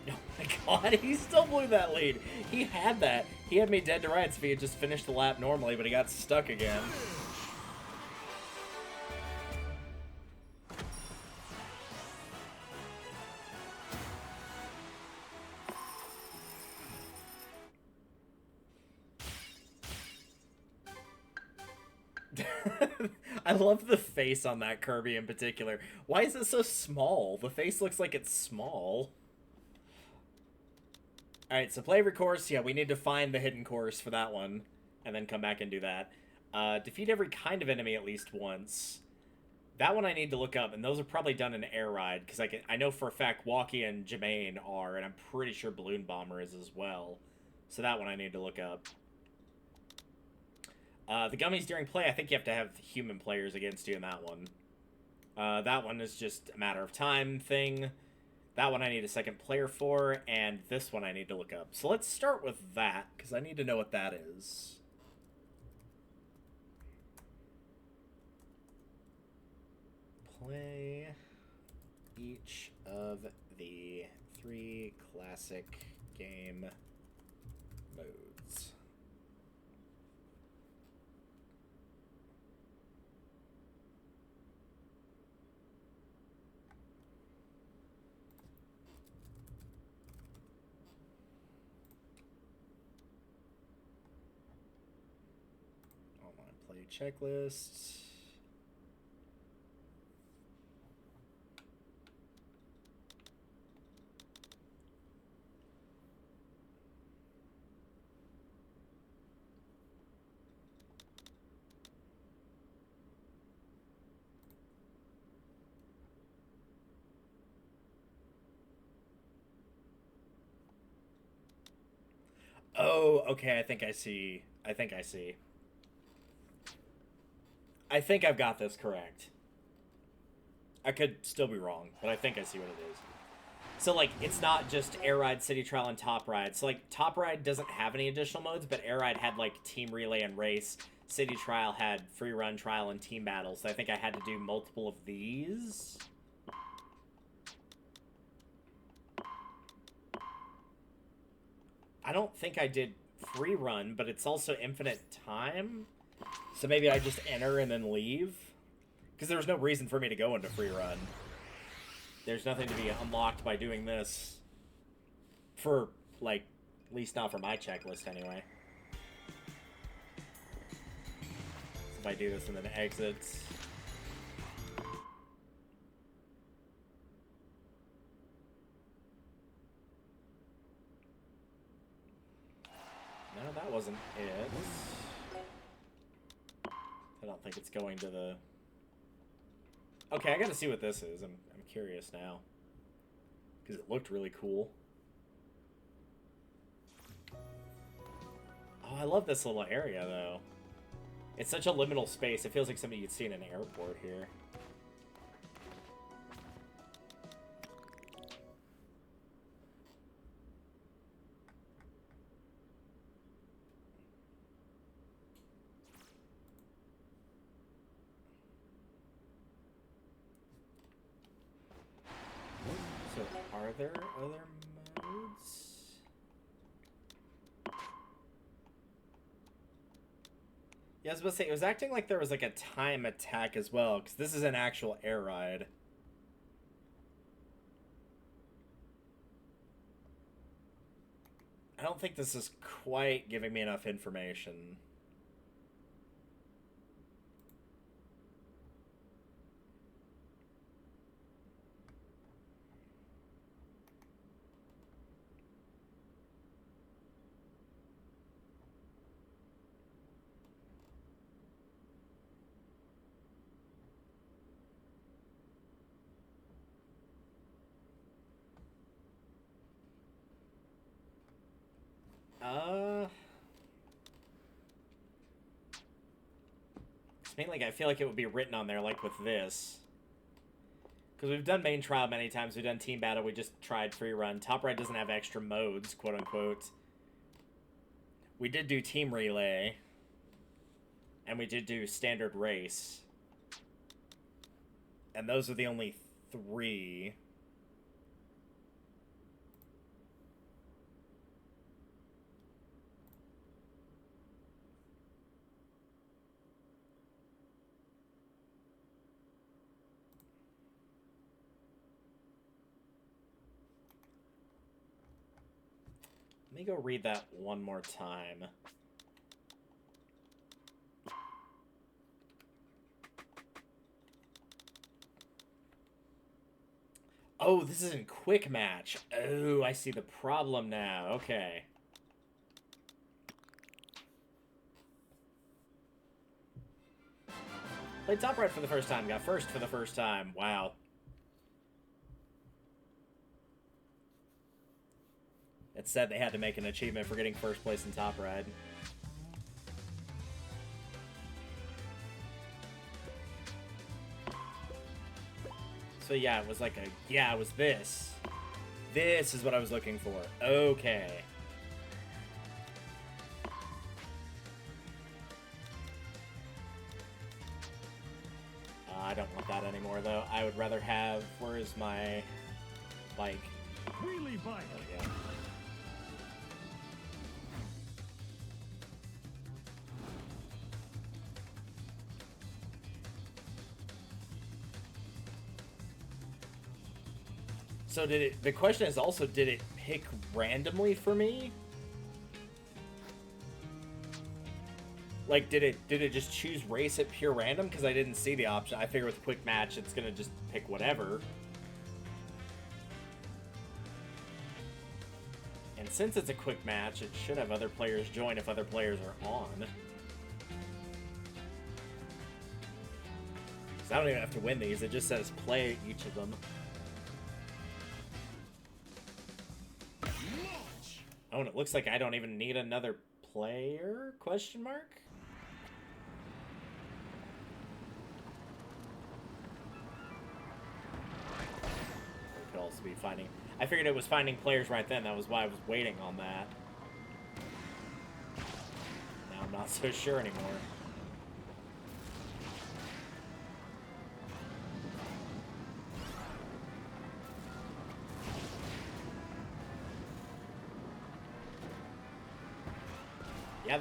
Oh my god, he still blew that lead. He had that. He had me dead to rights if he had just finished the lap normally, but he got stuck again. I love the face on that Kirby in particular. Why is it so small? The face looks like it's small. Alright, so play every course. Yeah, we need to find the hidden course for that one. And then come back and do that. Defeat every kind of enemy at least once. That one I need to look up, and those are probably done in Air Ride, because I know for a fact Walkie and Jermaine are, and I'm pretty sure Balloon Bomber is as well. So that one I need to look up. The gummies during play, I think you have to have human players against you in that one. That one is just a matter of time thing. That one I need a second player for, and this one I need to look up. So let's start with that, because I need to know what that is. Play each of the 3 classic game modes. Play checklist. Oh, okay, I think I see. I think I see. I think I've got this correct. I could still be wrong, but I think I see what it is. So, like, it's not just Air Ride, City Trial, and Top Ride. So, like, Top Ride doesn't have any additional modes, but Air Ride had, like, Team Relay and Race. City Trial had Free Run, Trial, and Team Battle. So I think I had to do multiple of these. I don't think I did free run, but it's also infinite time. So maybe I just enter and then leave. Because there was no reason for me to go into free run. There's nothing to be unlocked by doing this. For, like, at least not for my checklist anyway. So if I do this and then exits. No, that wasn't it. I don't think it's going to the... Okay, I gotta see what this is. I'm curious now. Because it looked really cool. Oh, I love this little area, though. It's such a liminal space. It feels like something you'd see in an airport here. So, are there other modes? Yeah, I was about to say, it was acting like there was like a time attack as well, because this is an actual air ride. I don't think this is quite giving me enough information. It's mainly like I feel like it would be written on there like with this. Because we've done main trial many times, we've done team battle, we just tried free run. Top right doesn't have extra modes, quote unquote. We did do team relay. And we did do standard race. And those are the only 3. Let me go read that one more time. Oh, this isn't quick match. Oh, I see the problem now. Okay. Played top right for the first time. Got first for the first time. Wow. It said they had to make an achievement for getting first place in top ride. So yeah, it was like a... Yeah, it was this. This is what I was looking for. Okay. I don't want that anymore, though. I would rather have... Where is my bike? Wheelie bike. There we go. So did it... The question is also, did it pick randomly for me? Like, did it just choose race at pure random? Because I didn't see the option. I figure with quick match, it's going to just pick whatever. And since it's a quick match, it should have other players join if other players are on. So I don't even have to win these. It just says play each of them. Oh, and it looks like I don't even need another player? Question mark? It could also be finding... I figured it was finding players right then. That was why I was waiting on that. Now I'm not so sure anymore.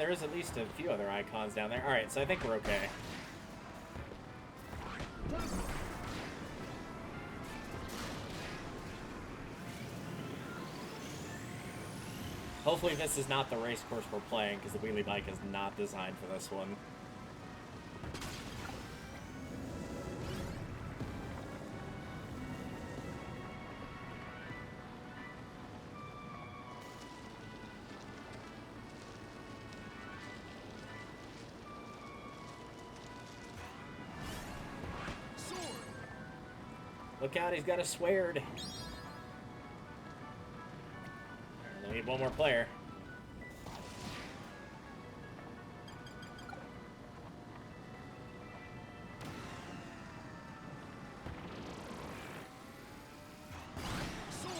there is at least a few other icons down there. Alright, so I think we're okay. Plasma. Hopefully this is not the race course we're playing, because the wheelie bike is not designed for this one. Sword. Look out, he's got a sword. We need one more player. Sword.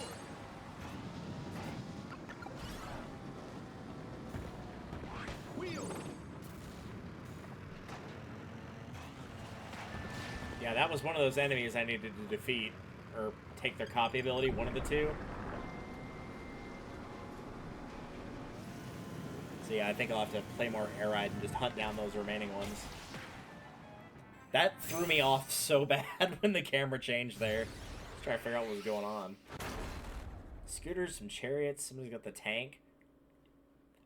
Wheel. Yeah, that was one of those enemies I needed to defeat, or take their copy ability, one of the two. So yeah, I think I'll have to play more air ride and just hunt down those remaining ones. That threw me off so bad when the camera changed there. Just trying to figure out what was going on. Scooters, some chariots, somebody's got the tank.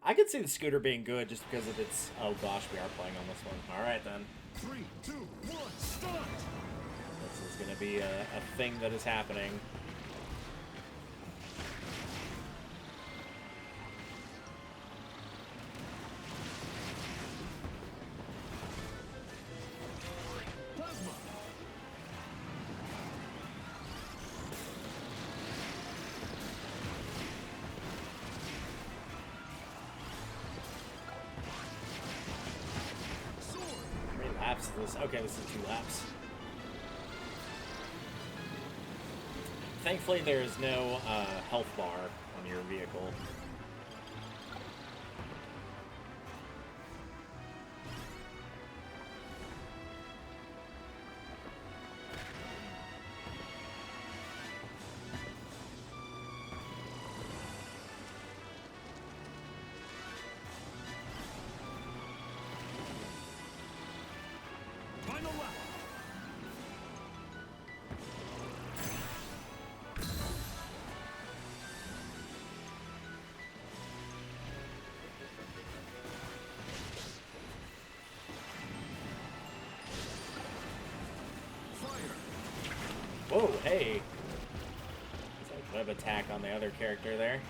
I could see the scooter being good just because of its... Oh gosh, we are playing on this one. Alright then. 3, 2, 1, start! This is going to be a thing that is happening. Plasma. Sword. How many laps is this? Okay, this is 2 laps. Thankfully, there is no health bar on your vehicle. Final lap. Fire. Whoa, hey! It's like web attack on the other character there.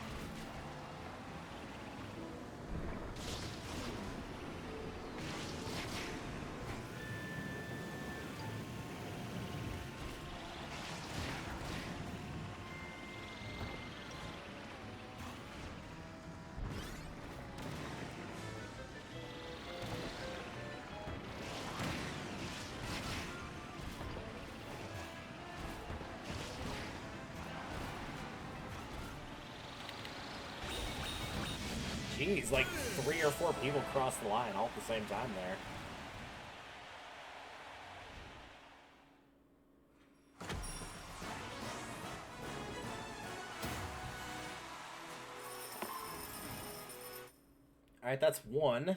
Jeez, like 3 or 4 people crossed the line all at the same time there. Alright, that's 1.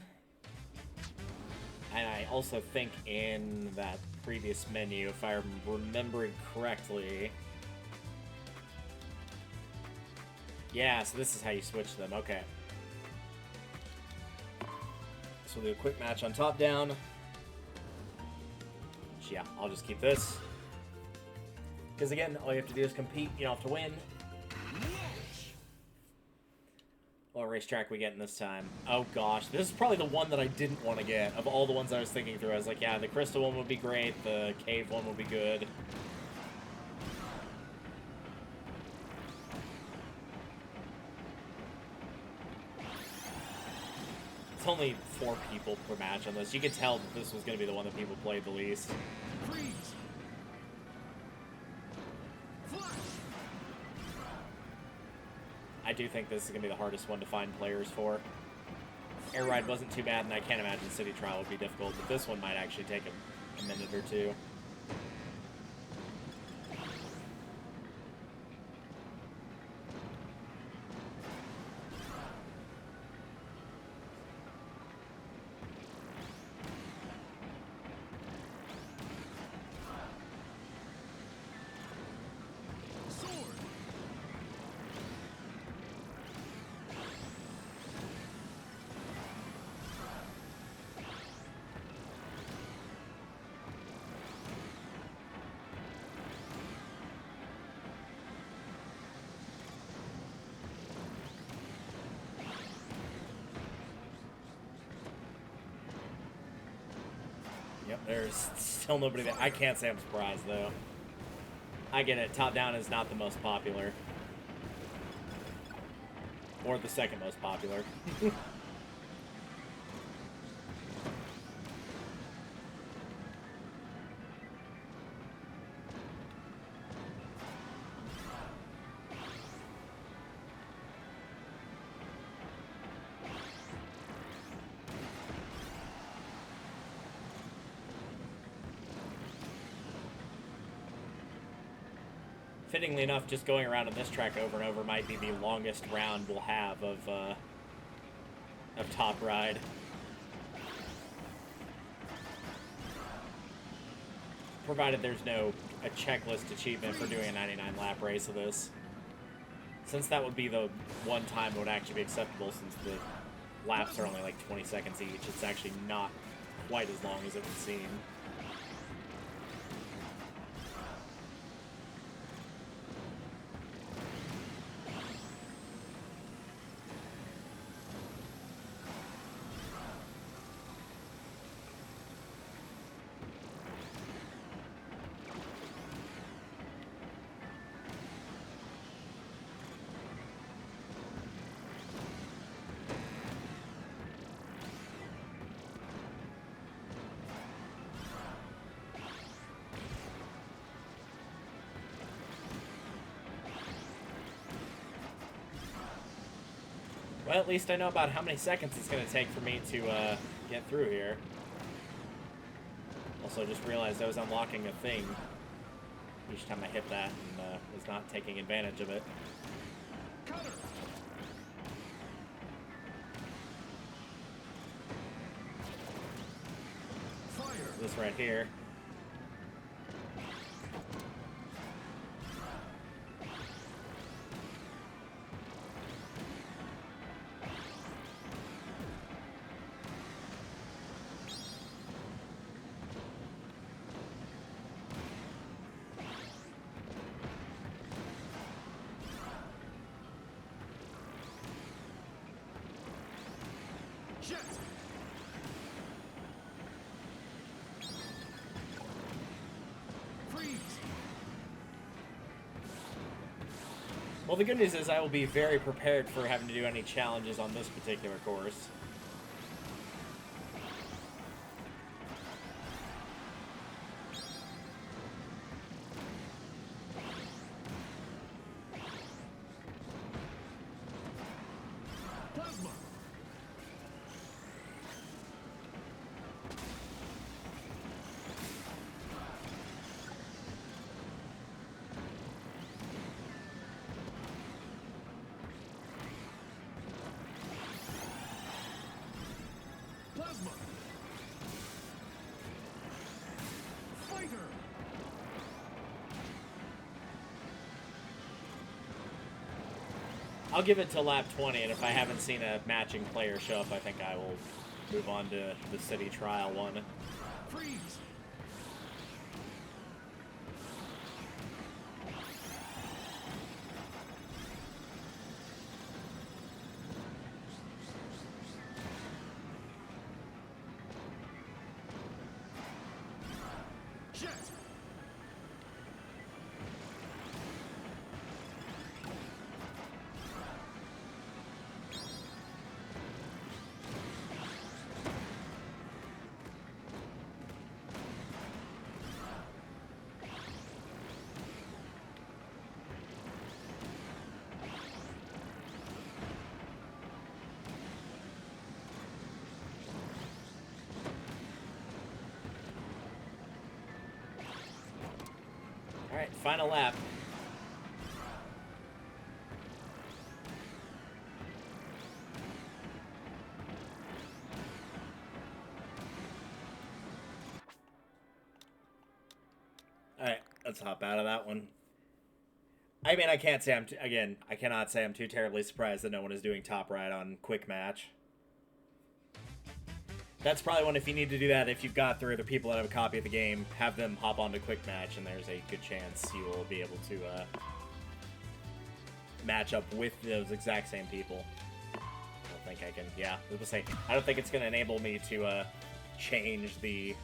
And I also think in that previous menu, if I'm remembering correctly... Yeah, so this is how you switch them, okay. So we'll do a quick match on top down. Which, yeah, I'll just keep this. Because again, all you have to do is compete, you don't have to win. What racetrack we getting this time? Oh gosh, this is probably the one that I didn't want to get. Of all the ones I was thinking through, I was like, yeah, the crystal one would be great, the cave one would be good. It's only 4 people per match on this. You could tell that this was going to be the one that people played the least. Freeze. Flash. I do think this is going to be the hardest one to find players for. Air Ride wasn't too bad, and I can't imagine City Trial would be difficult, but this one might actually take a minute or two. Yep, there's still nobody there. I can't say I'm surprised, though. I get it. Top-down is not the most popular. Or the second most popular. Fittingly enough, just going around on this track over and over might be the longest round we'll have of Top Ride. Provided there's no a checklist achievement for doing a 99 lap race of this. Since that would be the one time it would actually be acceptable, since the laps are only like 20 seconds each, it's actually not quite as long as it would seem. Well, at least I know about how many seconds it's going to take for me to get through here. Also, just realized I was unlocking a thing each time I hit that and was not taking advantage of it. Cutter. Fire. This right here. Jet. Freeze. Well, the good news is I will be very prepared for having to do any challenges on this particular course. Plasma. Plasma. Fighter. I'll give it to lap 20, and if I haven't seen a matching player show up, I think I will move on to the city trial one. Freeze. Jet. Alright, final lap. Alright, let's hop out of that one. I mean, I can't say I cannot say I'm too terribly surprised that no one is doing Top Ride on Quick Match. That's probably one, if you need to do that, if you've got 3 other people that have a copy of the game, have them hop onto Quick Match, and there's a good chance you will be able to match up with those exact same people. I don't think I can, yeah, I was gonna say, I don't think it's going to enable me to change the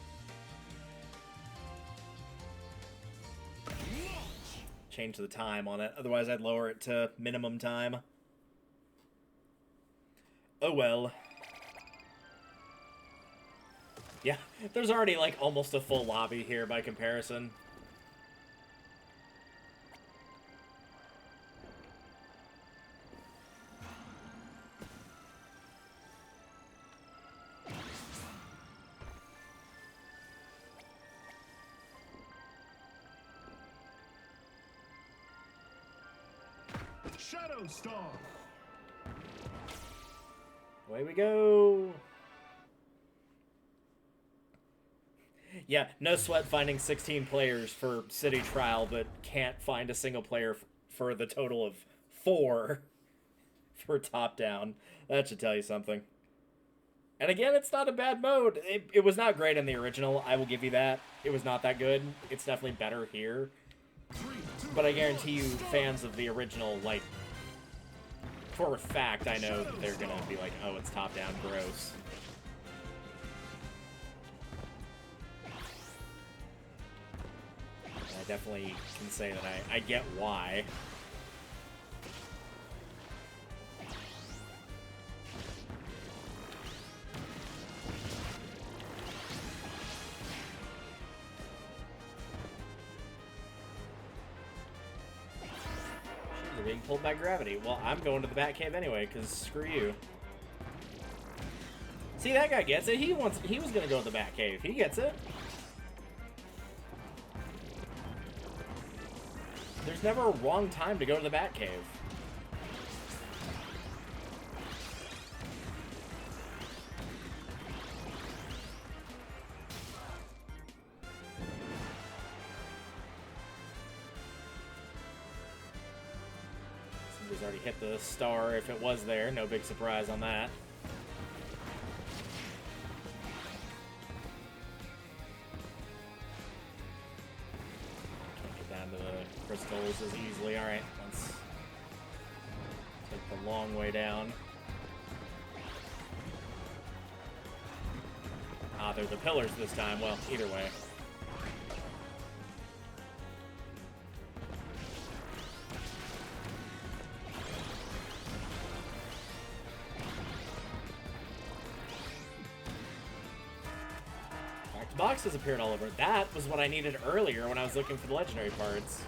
change the time on it. Otherwise, I'd lower it to minimum time. Oh well. Yeah, there's already, like, almost a full lobby here by comparison. Shadow Star. Away we go. Yeah, no sweat finding 16 players for City Trial, but can't find a single player for the total of 4 for top down. That should tell you something. And again, it's not a bad mode. It was not great in the original. I will give you that. It was not that good. It's definitely better here. 3, 2, But I guarantee you, fans of the original, like, for a fact, I know that they're gonna be like, oh, it's top down, gross. I definitely can say that I get why. You're being pulled by gravity. Well, I'm going to the Batcave anyway, because screw you. See, that guy gets it. He was gonna go to the Batcave. He gets it. There's never a wrong time to go to the Batcave. Somebody's already hit the star if it was there. No big surprise on that. Crystals as easily. Alright, let's take the long way down. Ah, they're the pillars this time. Well, either way. Back to boxes appeared all over. That was what I needed earlier when I was looking for the legendary parts.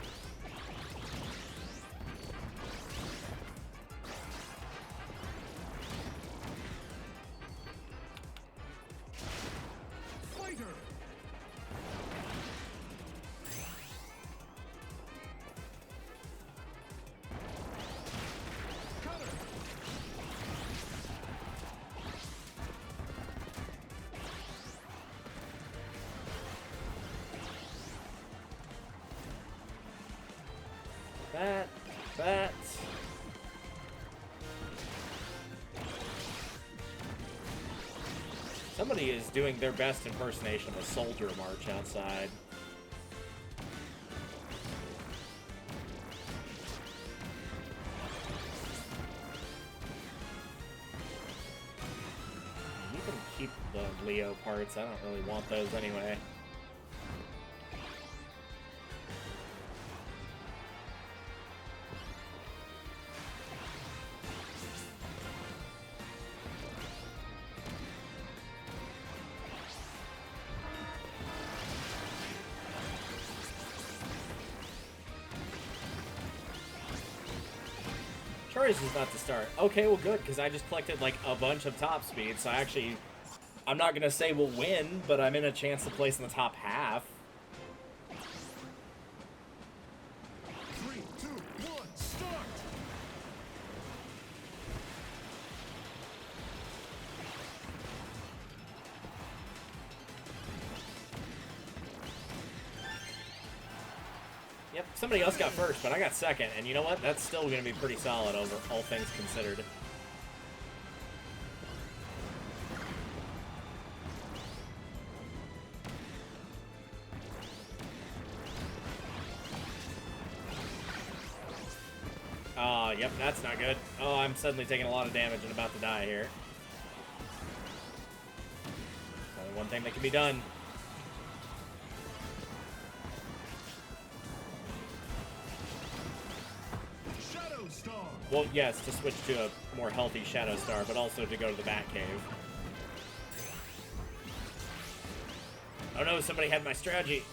That. Somebody is doing their best impersonation of a soldier march outside. You can keep the Leo parts. I don't really want those anyway. Charges is about to start. Okay, well good, because I just collected like a bunch of top speed, so I'm not going to say we'll win, but I'm in a chance to place in the top half. 3, 2, 1, start! Yep, somebody else got first, but I got second, and you know what? That's still going to be pretty solid over all things considered. Oh, yep, that's not good. Oh, I'm suddenly taking a lot of damage and about to die here. Only one thing that can be done. Well, yes, to switch to a more healthy Shadow Star, but also to go to the Batcave. Oh no, somebody had my strategy.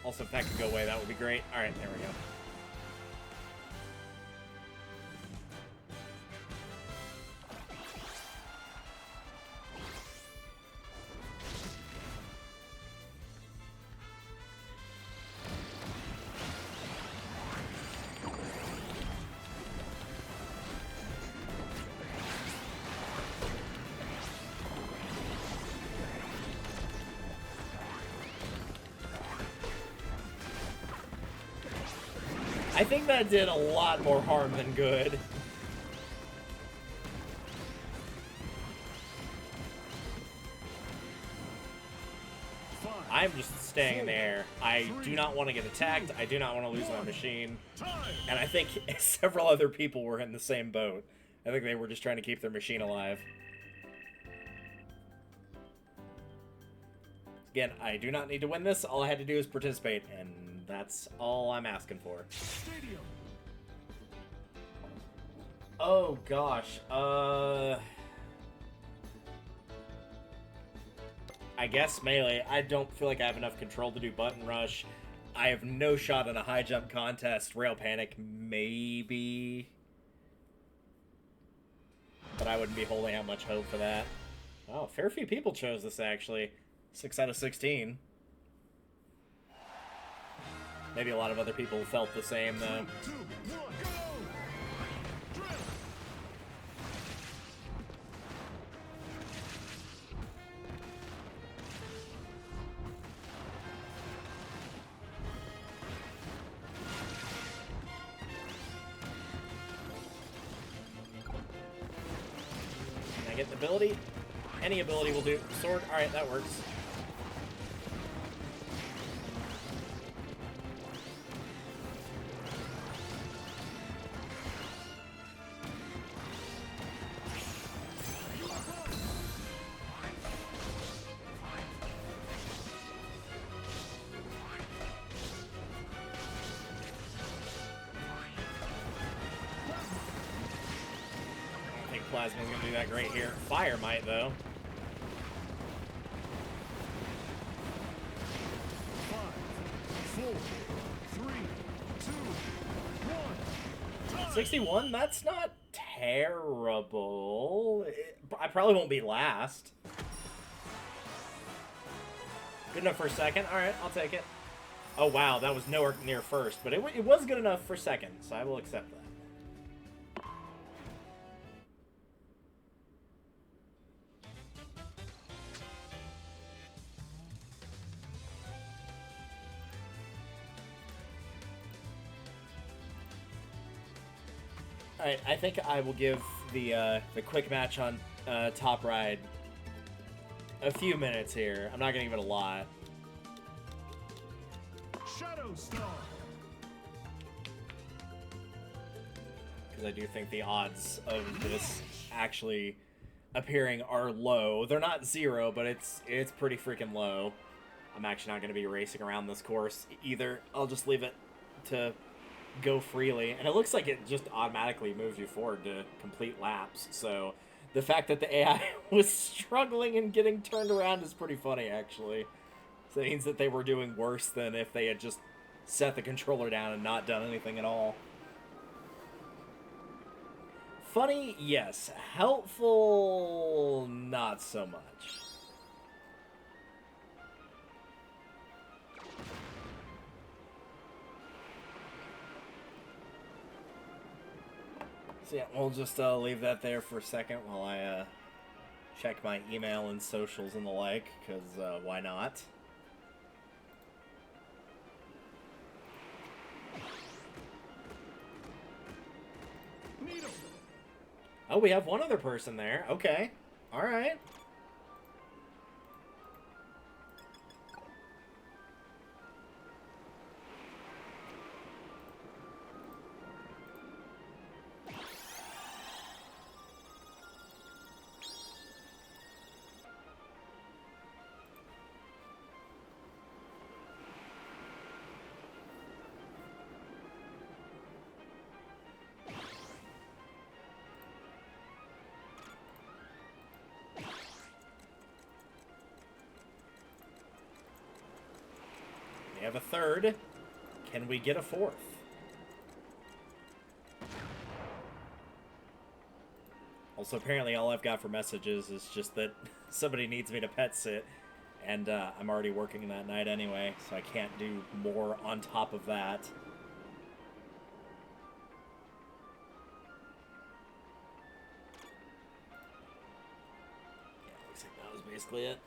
Also, if that could go away, that would be great. Alright, there we go. I think that did a lot more harm than good. I'm just staying in the air. I do not want to get attacked. I do not want to lose my machine. And I think several other people were in the same boat. I think they were just trying to keep their machine alive. Again, I do not need to win this. All I had to do is participate, and that's all I'm asking for. Stadium. Oh, gosh. I guess melee. I don't feel like I have enough control to do button rush. I have no shot in a high jump contest. Rail panic, maybe. But I wouldn't be holding out much hope for that. Oh, a fair few people chose this, actually. 6 out of 16. Maybe a lot of other people felt the same, though. 2, 1, go! Drill. Can I get the ability? Any ability will do. Sword? Alright, that works. Plasma's gonna do that great here. Fire might, though. 5, 4, 3, 2, 1. 61? That's not terrible. I probably won't be last. Good enough for second. Alright, I'll take it. Oh, wow, that was nowhere near first, but it was good enough for second, so I will accept that. Alright, I think I will give the quick match on Top Ride a few minutes here. I'm not going to give it a lot. Shadow Star. Because I do think the odds of this actually appearing are low. They're not 0, but it's pretty freaking low. I'm actually not going to be racing around this course either. I'll just leave it to go freely. And it looks like it just automatically moves you forward to complete laps. So the fact that the AI was struggling and getting turned around is pretty funny, actually. So it means that they were doing worse than if they had just set the controller down and not done anything at all. Funny, yes. Helpful, not so much. So yeah, we'll just leave that there for a second while I check my email and socials and the like, because why not? Needle. Oh, we have one other person there. Okay. Alright. We have a third. Can we get a fourth? Also, apparently all I've got for messages is just that somebody needs me to pet sit, and I'm already working that night anyway, so I can't do more on top of that. Yeah, looks like that was basically it.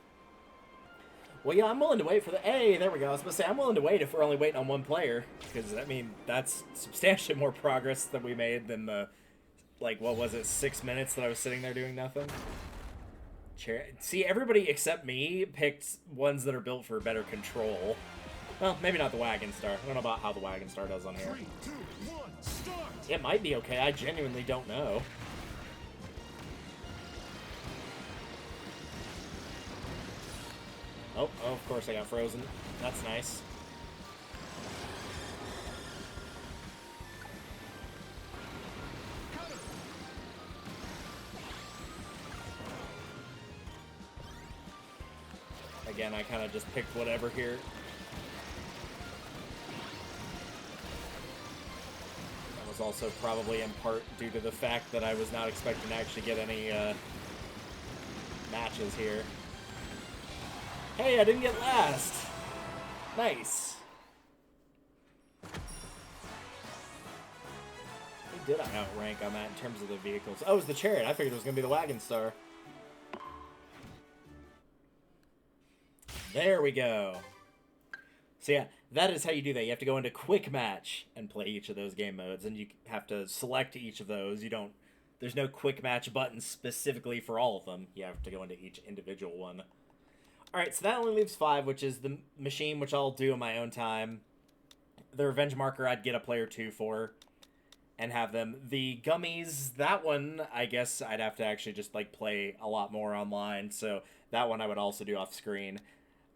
Well, yeah, I'm willing to wait for the... Hey, there we go. I was supposed to say, I'm willing to wait if we're only waiting on one player, because, I mean, that's substantially more progress that we made than the... Like, what was it, 6 minutes that I was sitting there doing nothing? See, everybody except me picked ones that are built for better control. Well, maybe not the Wagon Star. I don't know about how the Wagon Star does on here. 3, 2, 1, start! It might be okay. I genuinely don't know. Oh, of course I got frozen. That's nice. Again, I kind of just picked whatever here. That was also probably in part due to the fact that I was not expecting to actually get any matches here. Hey, I didn't get last! Nice. Who did I outrank on that in terms of the vehicles? Oh, it was the Chariot. I figured it was going to be the Wagon Star. There we go. So yeah, that is how you do that. You have to go into quick match and play each of those game modes, and you have to select each of those. You don't... There's no quick match button specifically for all of them. You have to go into each individual one. Alright, so that only leaves 5, which is the machine, which I'll do in my own time. The Revenge Marker I'd get a player 2 for and have them. The Gummies, that one, I guess I'd have to actually just, like, play a lot more online, so that one I would also do off screen.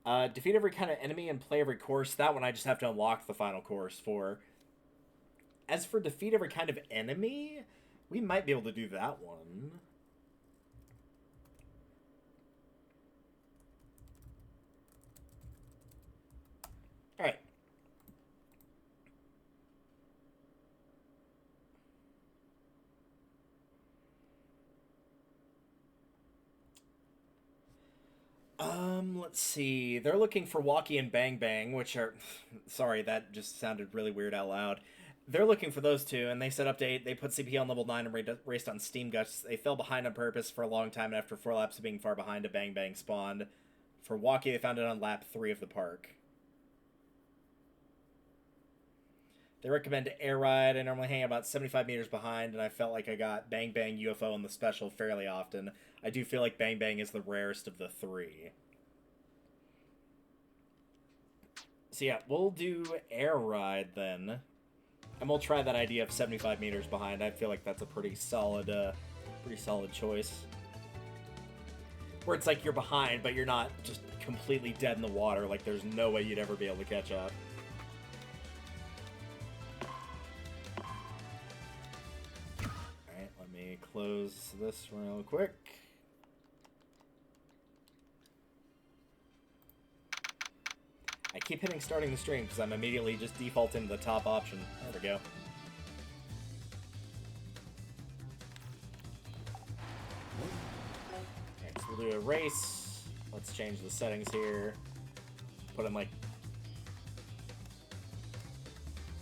Defeat every kind of enemy and play every course. That one I just have to unlock the final course for. As for defeat every kind of enemy, we might be able to do that one. Alright. Let's see. They're looking for Walkie and Bang Bang, which are... Sorry, that just sounded really weird out loud. They're looking for those two, and they said update. They put CP on level 9 and raced on Steam Guts. They fell behind on purpose for a long time, and after 4 laps of being far behind, a Bang Bang spawned. For Walkie, they found it on lap 3 of the park. They recommend Air Ride. I normally hang about 75 meters behind, and I felt like I got Bang Bang UFO in the special fairly often. I do feel like Bang Bang is the rarest of the 3. So yeah, we'll do Air Ride then. And we'll try that idea of 75 meters behind. I feel like that's a pretty solid choice. Where it's like you're behind, but you're not just completely dead in the water. Like there's no way you'd ever be able to catch up. Alright, let me close this real quick. I keep hitting starting the stream because I'm immediately just defaulting to the top option. There we go. Alright, so we'll do a race. Let's change the settings here. Put in like...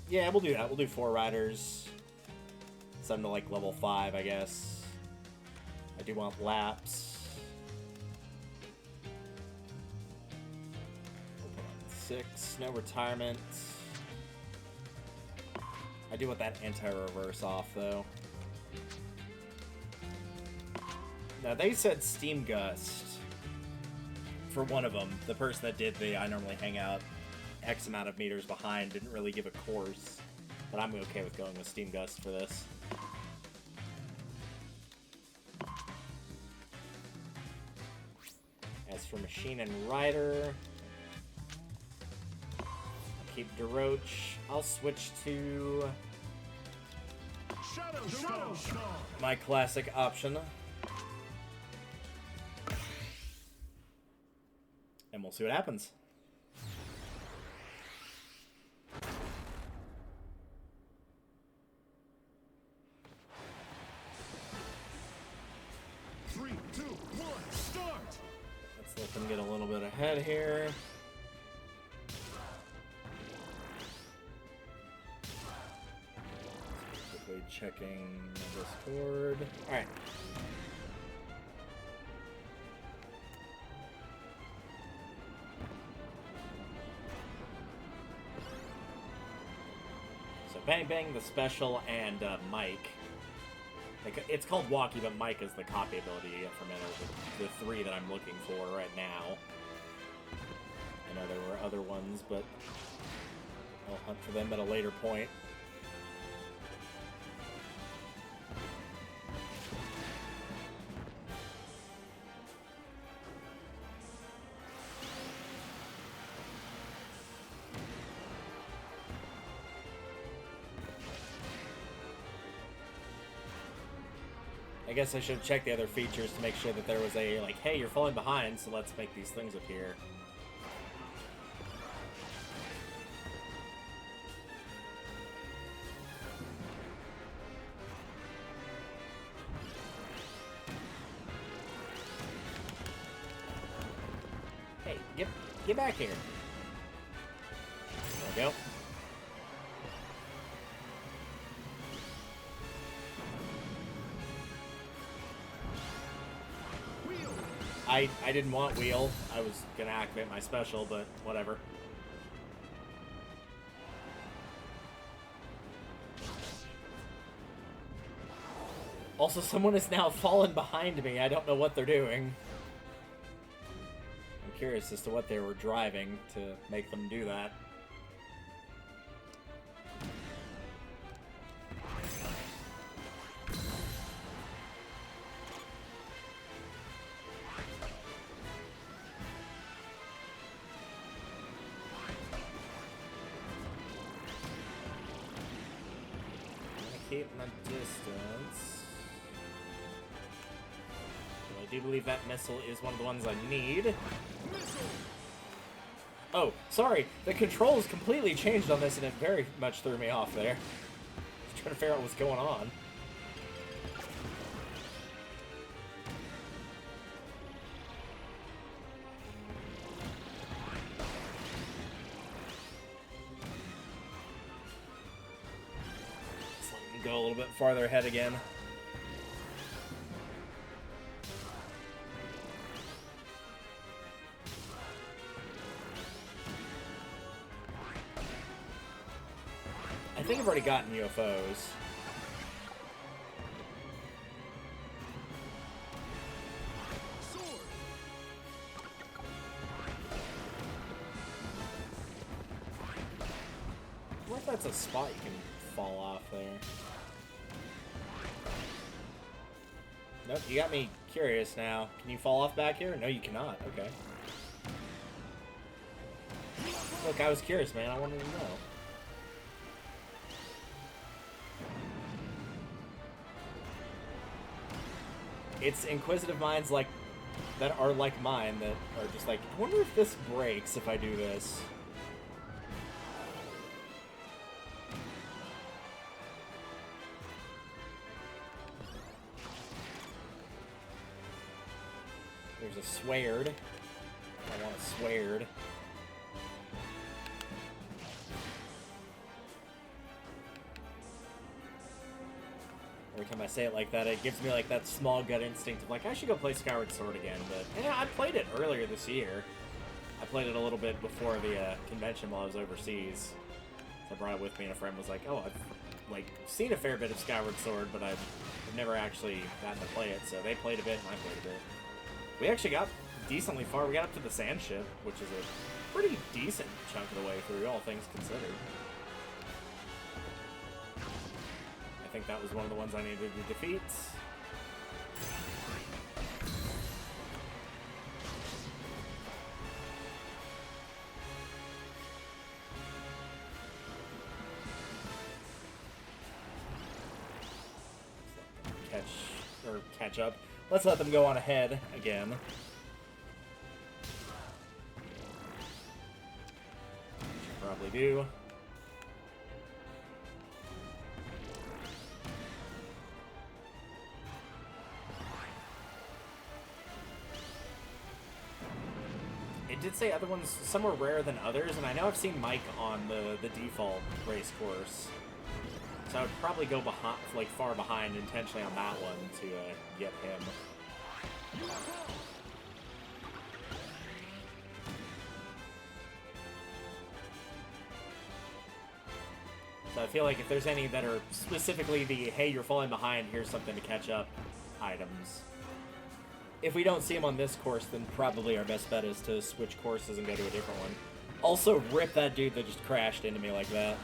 Yeah, we'll do that. We'll do 4 riders. Set them to like level 5, I guess. I do want laps. 6, no retirement. I do want that anti-reverse off, though. Now, they said Steam Gust for one of them. The person that did the I normally hang out X amount of meters behind didn't really give a course. But I'm okay with going with Steam Gust for this. As for Machine and Rider... Keep DeRoach. I'll switch to Shadow Star. my classic option. And we'll see what happens. Let them get a little bit ahead here. Quickly checking Discord. Alright. So Bang Bang, the special, and Mike. Like, it's called Walkie, but Mike is the copy ability you get from it. The three that I'm looking for right now. I know there were other ones, but I'll hunt for them at a later point. I guess I should have checked the other features to make sure that there was a, like, hey, you're falling behind, so let's make these things appear. Hey, get back here. There we go. I didn't want wheel. I was gonna activate my special, but whatever. Also, someone is now fallen behind me. I don't know what they're doing. I'm curious as to what they were driving to make them do that. Keep my distance. Well, I do believe that missile is one of the ones I need. Oh, sorry. The controls completely changed on this, and it very much threw me off there. Just trying to figure out what's going on. Go a little bit farther ahead again. I think I've already gotten UFOs. I wonder if that's a spot you can fall off there. Nope, you got me curious now. Can you fall off back here? No, you cannot. Okay. Look, I was curious, man. I wanted to know. It's inquisitive minds like that are like mine that are just like, I wonder if this breaks if I do this. There's a sweared. I want a sweared. Every time I say it like that, it gives me like that small gut instinct of like, I should go play Skyward Sword again. But yeah, I played it earlier this year. I played it a little bit before the convention while I was overseas. So I brought it with me, and a friend was like, oh, I've like seen a fair bit of Skyward Sword, but I've never actually gotten to play it. So they played a bit, and I played a bit. We actually got decently far. We got up to the Sand Ship, which is a pretty decent chunk of the way through, all things considered. I think that was one of the ones I needed to defeat. Catch up. Let's let them go on ahead again. Should probably do. it did say other ones, some were rarer than others, and I know I've seen Mike on the default race course. So I would probably go behind, like far behind intentionally on that one to get him. So I feel like if there's any that are specifically the, hey, you're falling behind, here's something to catch up items. If we don't see them on this course, then probably our best bet is to switch courses and go to a different one. Also, rip that dude that just crashed into me like that.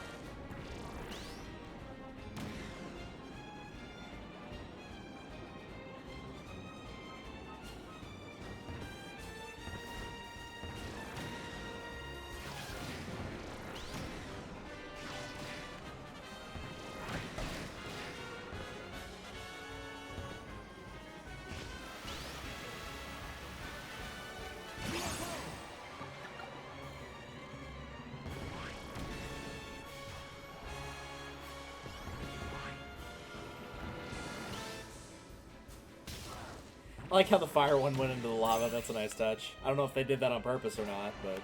I like how the fire one went into the lava. That's a nice touch. I don't know if they did that on purpose or not, but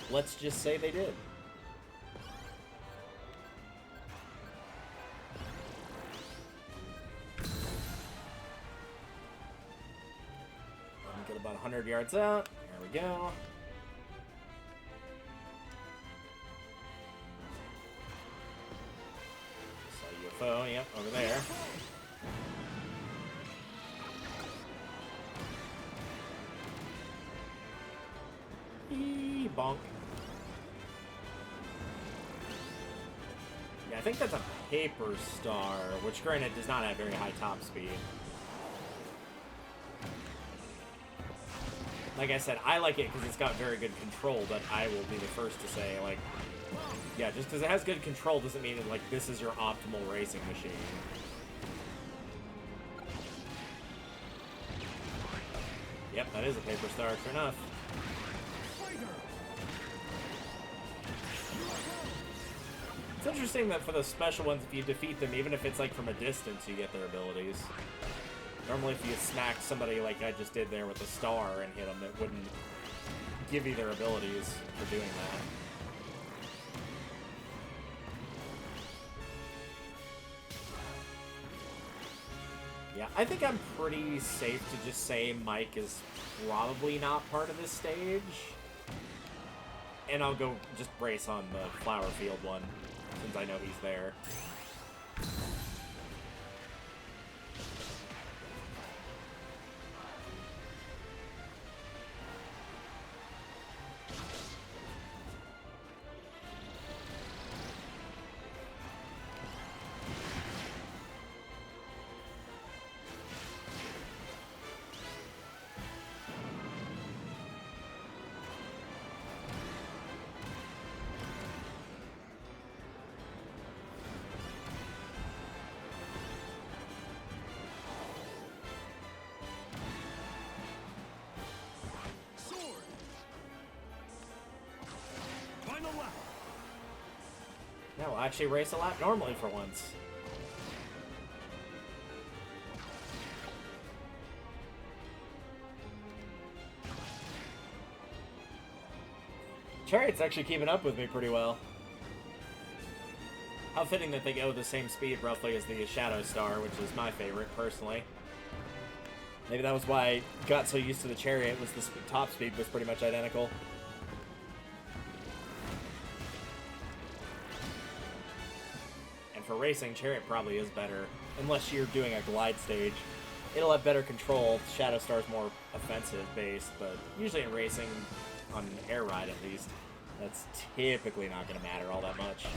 let's just say they did. Get about 100 yards out. There we go. Saw UFO, yep, over there. Bonk. Yeah, I think that's a paper star, which granted does not have very high top speed. Like I said, I like it because it's got very good control, but I will be the first to say, like, yeah, just because it has good control doesn't mean that, like, this is your optimal racing machine. Yep, that is a paper star, sure enough. It's interesting that for the special ones, if you defeat them, even if it's like from a distance, you get their abilities. Normally, if you smack somebody like I just did there with a star and hit them, it wouldn't give you their abilities for doing that. Yeah, I think I'm pretty safe to just say Mike is probably not part of this stage. And I'll go just brace on the flower field one, since I know he's there. Yeah, we'll actually race a lap normally for once. Chariot's actually keeping up with me pretty well. How fitting that they go the same speed roughly as the Shadow Star, which is my favorite personally. Maybe that was why I got so used to the Chariot, was the top speed was pretty much identical. For racing, Chariot probably is better, unless you're doing a glide stage. It'll have better control. Shadow Star's more offensive based, but usually in racing, on an air ride at least, that's typically not going to matter all that much.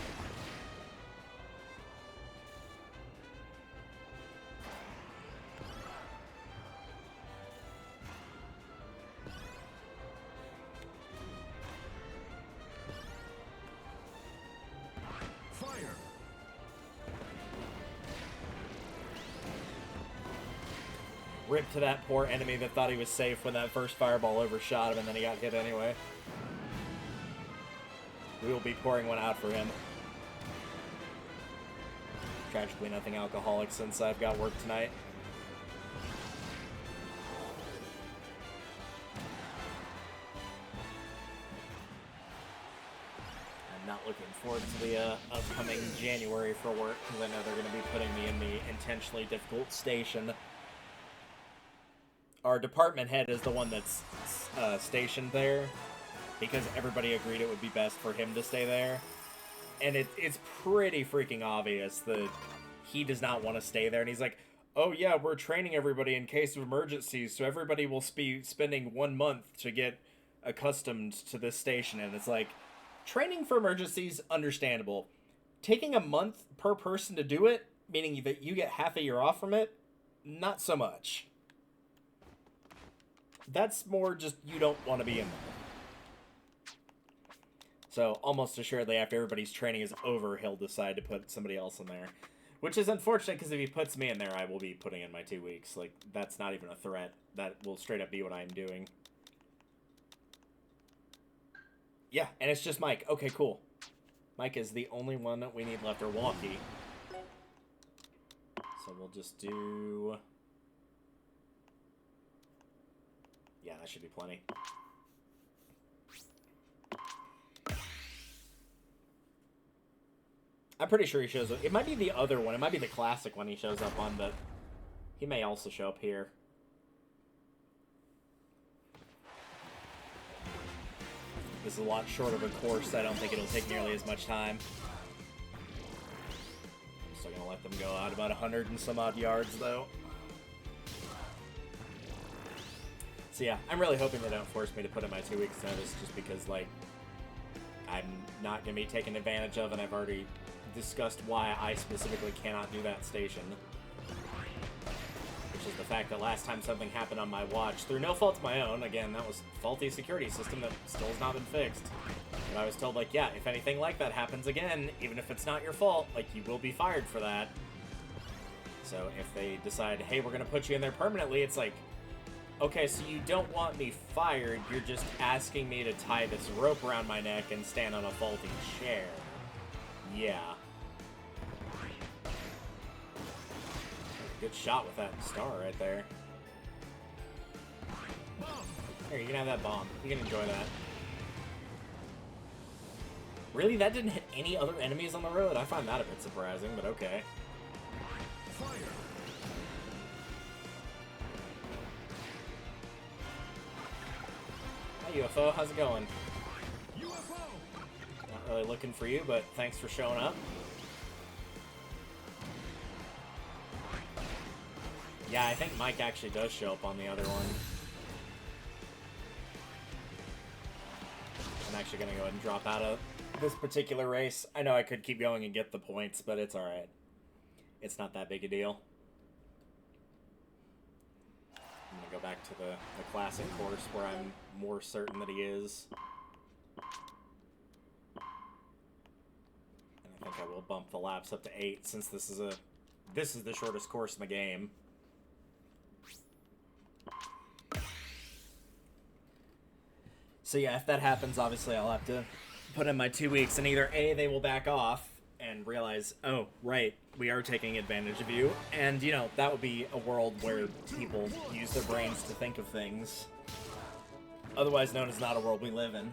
Rip to that poor enemy that thought he was safe when that first fireball overshot him and then he got hit anyway. We will be pouring one out for him. Tragically nothing alcoholic since I've got work tonight. looking forward to the upcoming January for work, because I know they're going to be putting me in the intentionally difficult station. Our department head is the one that's stationed there, because everybody agreed it would be best for him to stay there. And it's pretty freaking obvious that he does not want to stay there. And he's like, oh yeah, we're training everybody in case of emergencies, so everybody will be spending 1 month to get accustomed to this station. And it's like, training for emergencies, understandable. Taking a month per person to do it, meaning that you get half a year off from it, not so much. That's more just you don't want to be in there. So, almost assuredly, after everybody's training is over, he'll decide to put somebody else in there. Which is unfortunate, because if he puts me in there, I will be putting in my 2 weeks. Like, that's not even a threat. That will straight up be what I'm doing. Yeah, and it's just Mike. Okay, cool. Mike is the only one that we need left, or Walkie. So we'll just do... Yeah, that should be plenty. I'm pretty sure he shows up. It might be the other one. It might be the classic one he shows up on, but he may also show up here. This is a lot shorter of a course. I don't think it'll take nearly as much time. I'm still gonna let them go out about 100 and some odd yards, though. So yeah, I'm really hoping they don't force me to put in my 2 weeks notice, just because, like, I'm not gonna be taken advantage of, and I've already discussed why I specifically cannot do that station. Which is the fact that last time something happened on my watch, through no fault of my own, again, that was faulty security system that still has not been fixed. But I was told, like, yeah, if anything like that happens again, even if it's not your fault, like, you will be fired for that. So if they decide, hey, we're gonna put you in there permanently, it's like, okay, so you don't want me fired, you're just asking me to tie this rope around my neck and stand on a faulty chair. Yeah. Good shot with that star right there. Here, you can have that bomb. You can enjoy that. Really? That didn't hit any other enemies on the road? I find that a bit surprising, but okay. Fire. Hi, UFO. How's it going? UFO. Not really looking for you, but thanks for showing up. Yeah, I think Mike actually does show up on the other one. I'm actually going to go ahead and drop out of this particular race. I know I could keep going and get the points, but it's alright. It's not that big a deal. I'm going to go back to the classic course where I'm more certain that he is. And I think I will bump the laps up to 8, since this is the shortest course in the game. So yeah, if that happens, obviously I'll have to put in my 2 weeks, and either A, they will back off and realize, oh, right, we are taking advantage of you, and, you know, that would be a world where people use their brains to think of things, otherwise known as not a world we live in.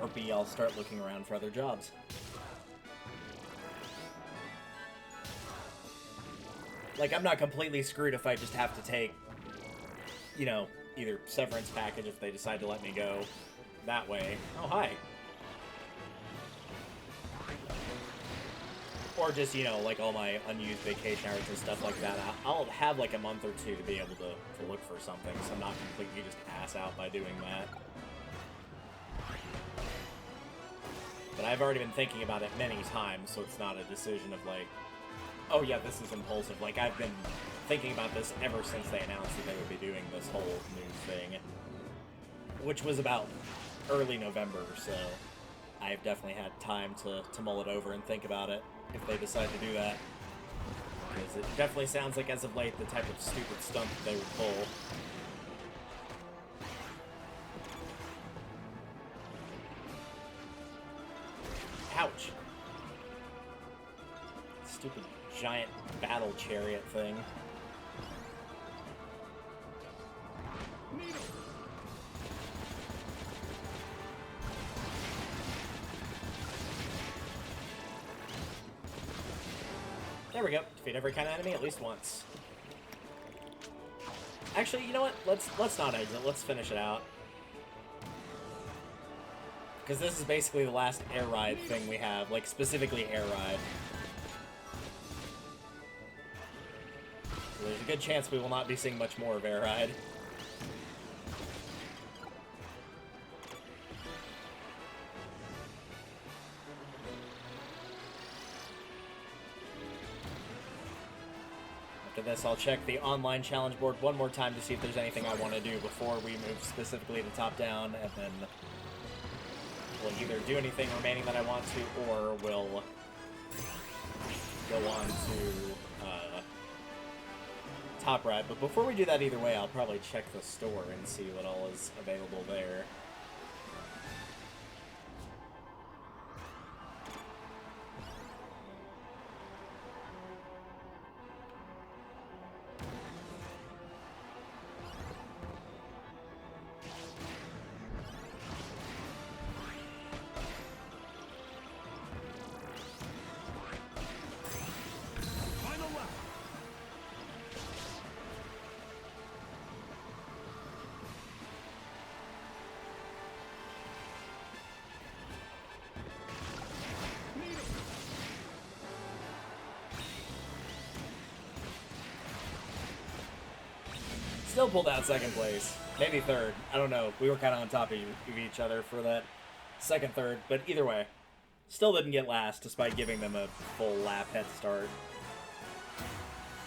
Or B, I'll start looking around for other jobs. Like, I'm not completely screwed if I just have to take, you know, either severance package if they decide to let me go that way. Oh, hi. Or just, you know, like all my unused vacation hours and stuff like that. I'll have like a month or two to be able to look for something, so I'm not completely just ass out by doing that. But I've already been thinking about it many times, so it's not a decision of like, oh yeah, this is impulsive. Like, I've been thinking about this ever since they announced that they would be doing this whole new thing, which was about early November, so I've definitely had time to mull it over and think about it if they decide to do that. Because it definitely sounds like, as of late, the type of stupid stunt that they would pull. Ouch. Stupid giant battle chariot thing. There we go. Defeat every kind of enemy at least once. Actually, you know what? Let's not exit. Let's finish it out. Because this is basically the last air ride thing we have. Like, specifically air ride. So there's a good chance we will not be seeing much more of air ride. After this, I'll check the online challenge board one more time to see if there's anything I want to do before we move specifically to top-down, and then we'll either do anything remaining that I want to, or we'll go on to top ride. But before we do that either way, I'll probably check the store and see what all is available there. Final lap. Need him. Still pulled out second place. Maybe third. I don't know. We were kind of on top of each other for that second, third. But either way, still didn't get last despite giving them a full lap head start.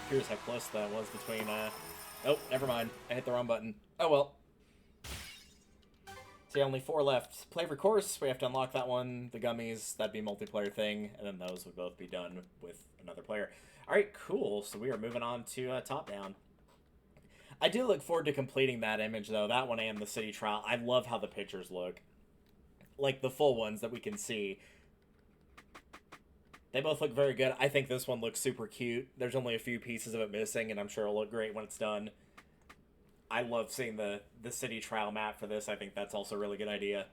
Here's how close that was between, oh, never mind. I hit the wrong button. Oh well. See, only 4 left. Play for course. We have to unlock that one. The gummies, that'd be a multiplayer thing. And then those would both be done with another player. Alright, cool. So we are moving on to top down. I do look forward to completing that image, though. That one and the city trial. I love how the pictures look. Like, the full ones that we can see. They both look very good. I think this one looks super cute. There's only a few pieces of it missing, and I'm sure it'll look great when it's done. I love seeing the city trial map for this. I think that's also a really good idea.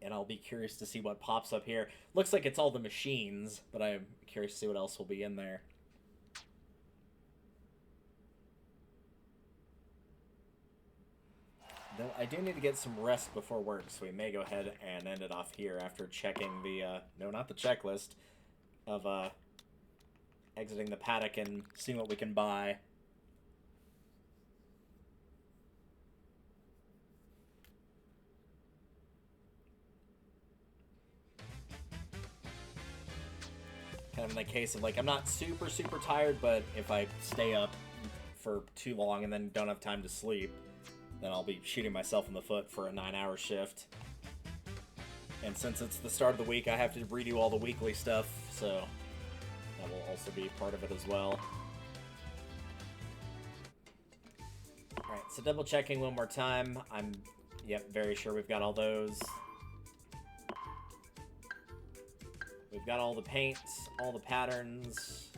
And I'll be curious to see what pops up here. Looks like it's all the machines, but I'm curious to see what else will be in there. Though I do need to get some rest before work, so we may go ahead and end it off here after checking the, no, not the checklist, of, exiting the paddock and seeing what we can buy. Kind of in the case of, like, I'm not super, super tired, but if I stay up for too long and then don't have time to sleep, then I'll be shooting myself in the foot for a 9-hour shift. And since it's the start of the week, I have to redo all the weekly stuff, so that will also be part of it as well. Alright, so double checking one more time. I'm, yep, very sure we've got all those. We've got all the paints, all the patterns,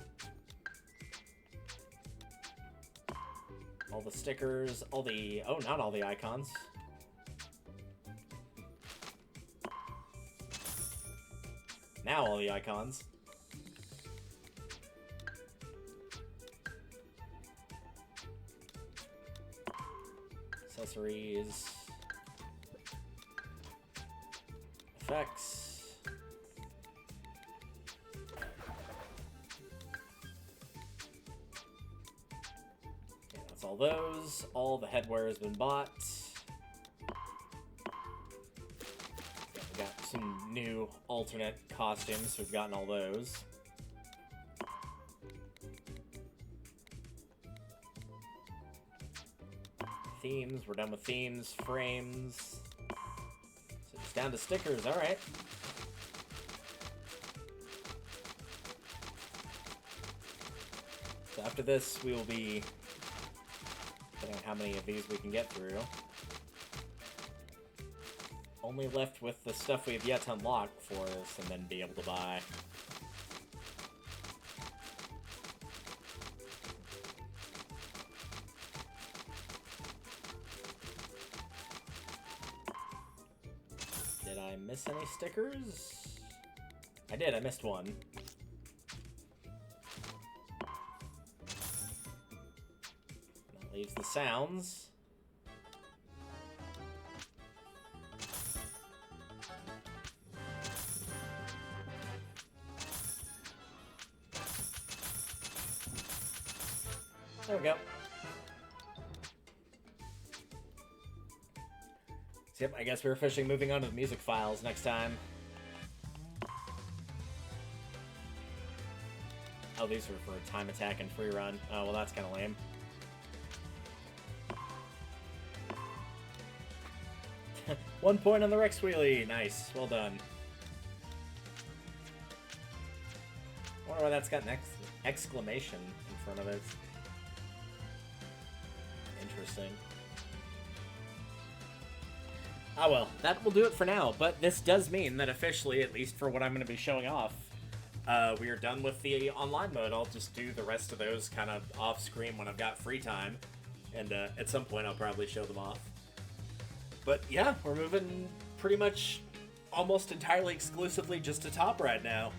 all the stickers, all the... oh, not all the icons. Now all the icons. Accessories. Effects. All those. All the headwear has been bought. We got some new alternate costumes. We've gotten all those. Themes. We're done with themes. Frames. So just down to stickers. Alright. So after this, we will be... depending on how many of these we can get through. Only left with the stuff we have yet to unlock for us and then be able to buy. Did I miss any stickers? I did, I missed one. Leaves the sounds. There we go. So, yep, I guess we're officially moving on to the music files next time. Oh, these are for time attack and free run. Oh, well, that's kind of lame. One point on the Rex Wheelie. Nice. Well done. I wonder why that's got an exclamation in front of it. Interesting. Ah, well, that will do it for now, but this does mean that officially, at least for what I'm going to be showing off, we are done with the online mode. I'll just do the rest of those kind of off-screen when I've got free time, and at some point I'll probably show them off. But yeah, we're moving pretty much almost entirely exclusively just to Top Ride now.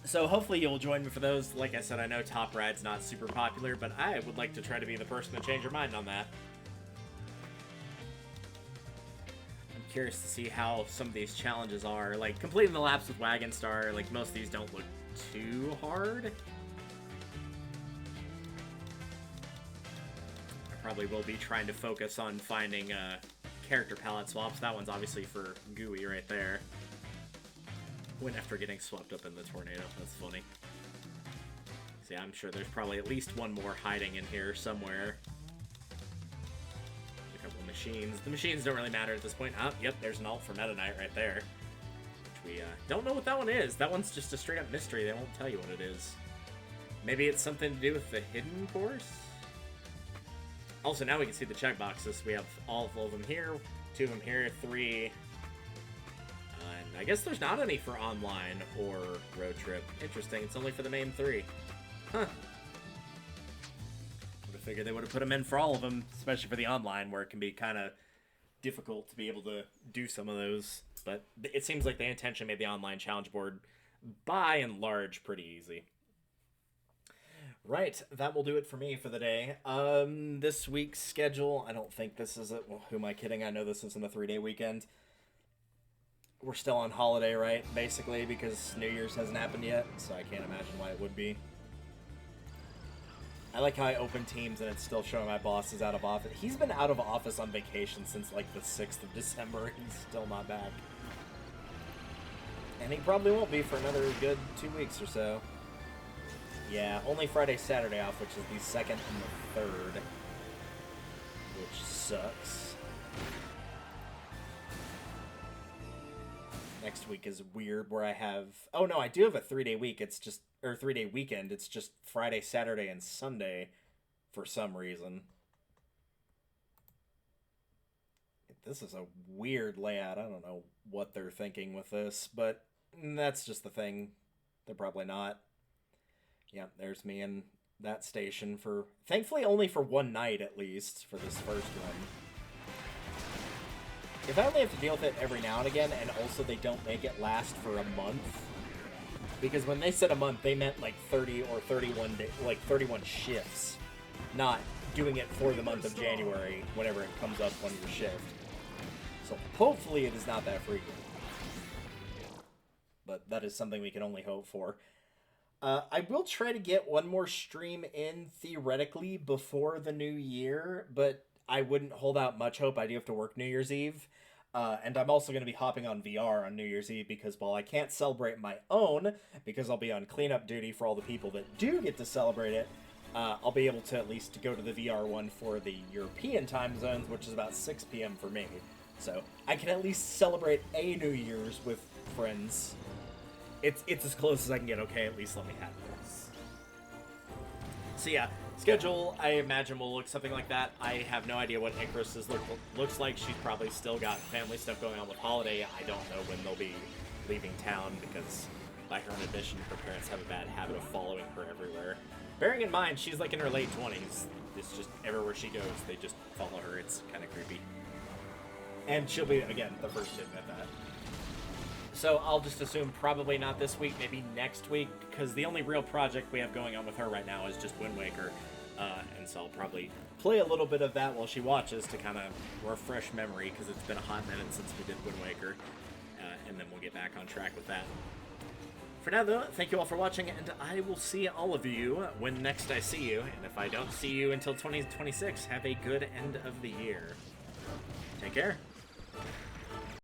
So hopefully you'll join me for those. Like I said, I know Top Ride's not super popular, but I would like to try to be the person to change your mind on that. I'm curious to see how some of these challenges are. Like, completing the laps with Wagon Star, like, most of these don't look too hard. I probably will be trying to focus on finding character palette swaps. That one's obviously for Gooey right there. Went after getting swept up in the tornado. That's funny. See, I'm sure there's probably at least one more hiding in here somewhere. There's a couple of machines. The machines don't really matter at this point. Oh, yep, there's an alt for Meta Knight right there. Which we don't know what that one is. That one's just a straight up mystery. They won't tell you what it is. Maybe it's something to do with the hidden course? Also, now we can see the checkboxes. We have all of them here, 2 of them here, 3... I guess there's not any for online or road trip. Interesting, it's only for the main 3. Huh. Would have figured they would have put them in for all of them, especially for the online, where it can be kind of difficult to be able to do some of those. But it seems like they intentionally made the online challenge board, by and large, pretty easy. Right, that will do it for me for the day. This week's schedule, I don't think this is it. Well, who am I kidding? I know this isn't a 3-day weekend. We're still on holiday, right? Basically, because New Year's hasn't happened yet, so I can't imagine why it would be. I like how I open Teams and it's still showing my boss is out of office. He's been out of office on vacation since like the 6th of December. He's still not back. And he probably won't be for another good 2 weeks or so. Yeah, only Friday, Saturday off, which is the 2nd and the 3rd. Which sucks. Next week is weird where I have... Oh, no, I do have a 3-day week. It's just... Or 3-day weekend. It's just Friday, Saturday, and Sunday for some reason. This is a weird layout. I don't know what they're thinking with this, but that's just the thing. They're probably not. Yeah, there's me in that station for... Thankfully, only for one night, at least, for this first one. If I only have to deal with it every now and again, and also they don't make it last for a month, because when they said a month, they meant like 30 or 31 days, like 31 shifts, not doing it for the month of January whenever it comes up on your shift. So hopefully it is not that frequent, but that is something we can only hope for. I will try to get one more stream in theoretically before the new year, but I wouldn't hold out much hope. I do have to work New Year's Eve. And I'm also going to be hopping on VR on New Year's Eve because while I can't celebrate my own, because I'll be on cleanup duty for all the people that do get to celebrate it, I'll be able to at least go to the VR one for the European time zones, which is about 6 p.m. for me. So I can at least celebrate a New Year's with friends. It's as close as I can get. Okay, at least let me have this. So yeah, schedule, I imagine, will look something like that. I have no idea what Icarus looks like. She's probably still got family stuff going on with Holiday. I don't know when they'll be leaving town because, by her own admission, her parents have a bad habit of following her everywhere. Bearing in mind, she's like in her late 20s. It's just everywhere she goes, they just follow her. It's kind of creepy. And she'll be, again, the first to admit that. So I'll just assume probably not this week, maybe next week, because the only real project we have going on with her right now is just Wind Waker. And so I'll probably play a little bit of that while she watches to kind of refresh memory, because it's been a hot minute since we did Wind Waker. And then we'll get back on track with that. For now, though, thank you all for watching, and I will see all of you when next I see you. And if I don't see you until 2026, have a good end of the year. Take care.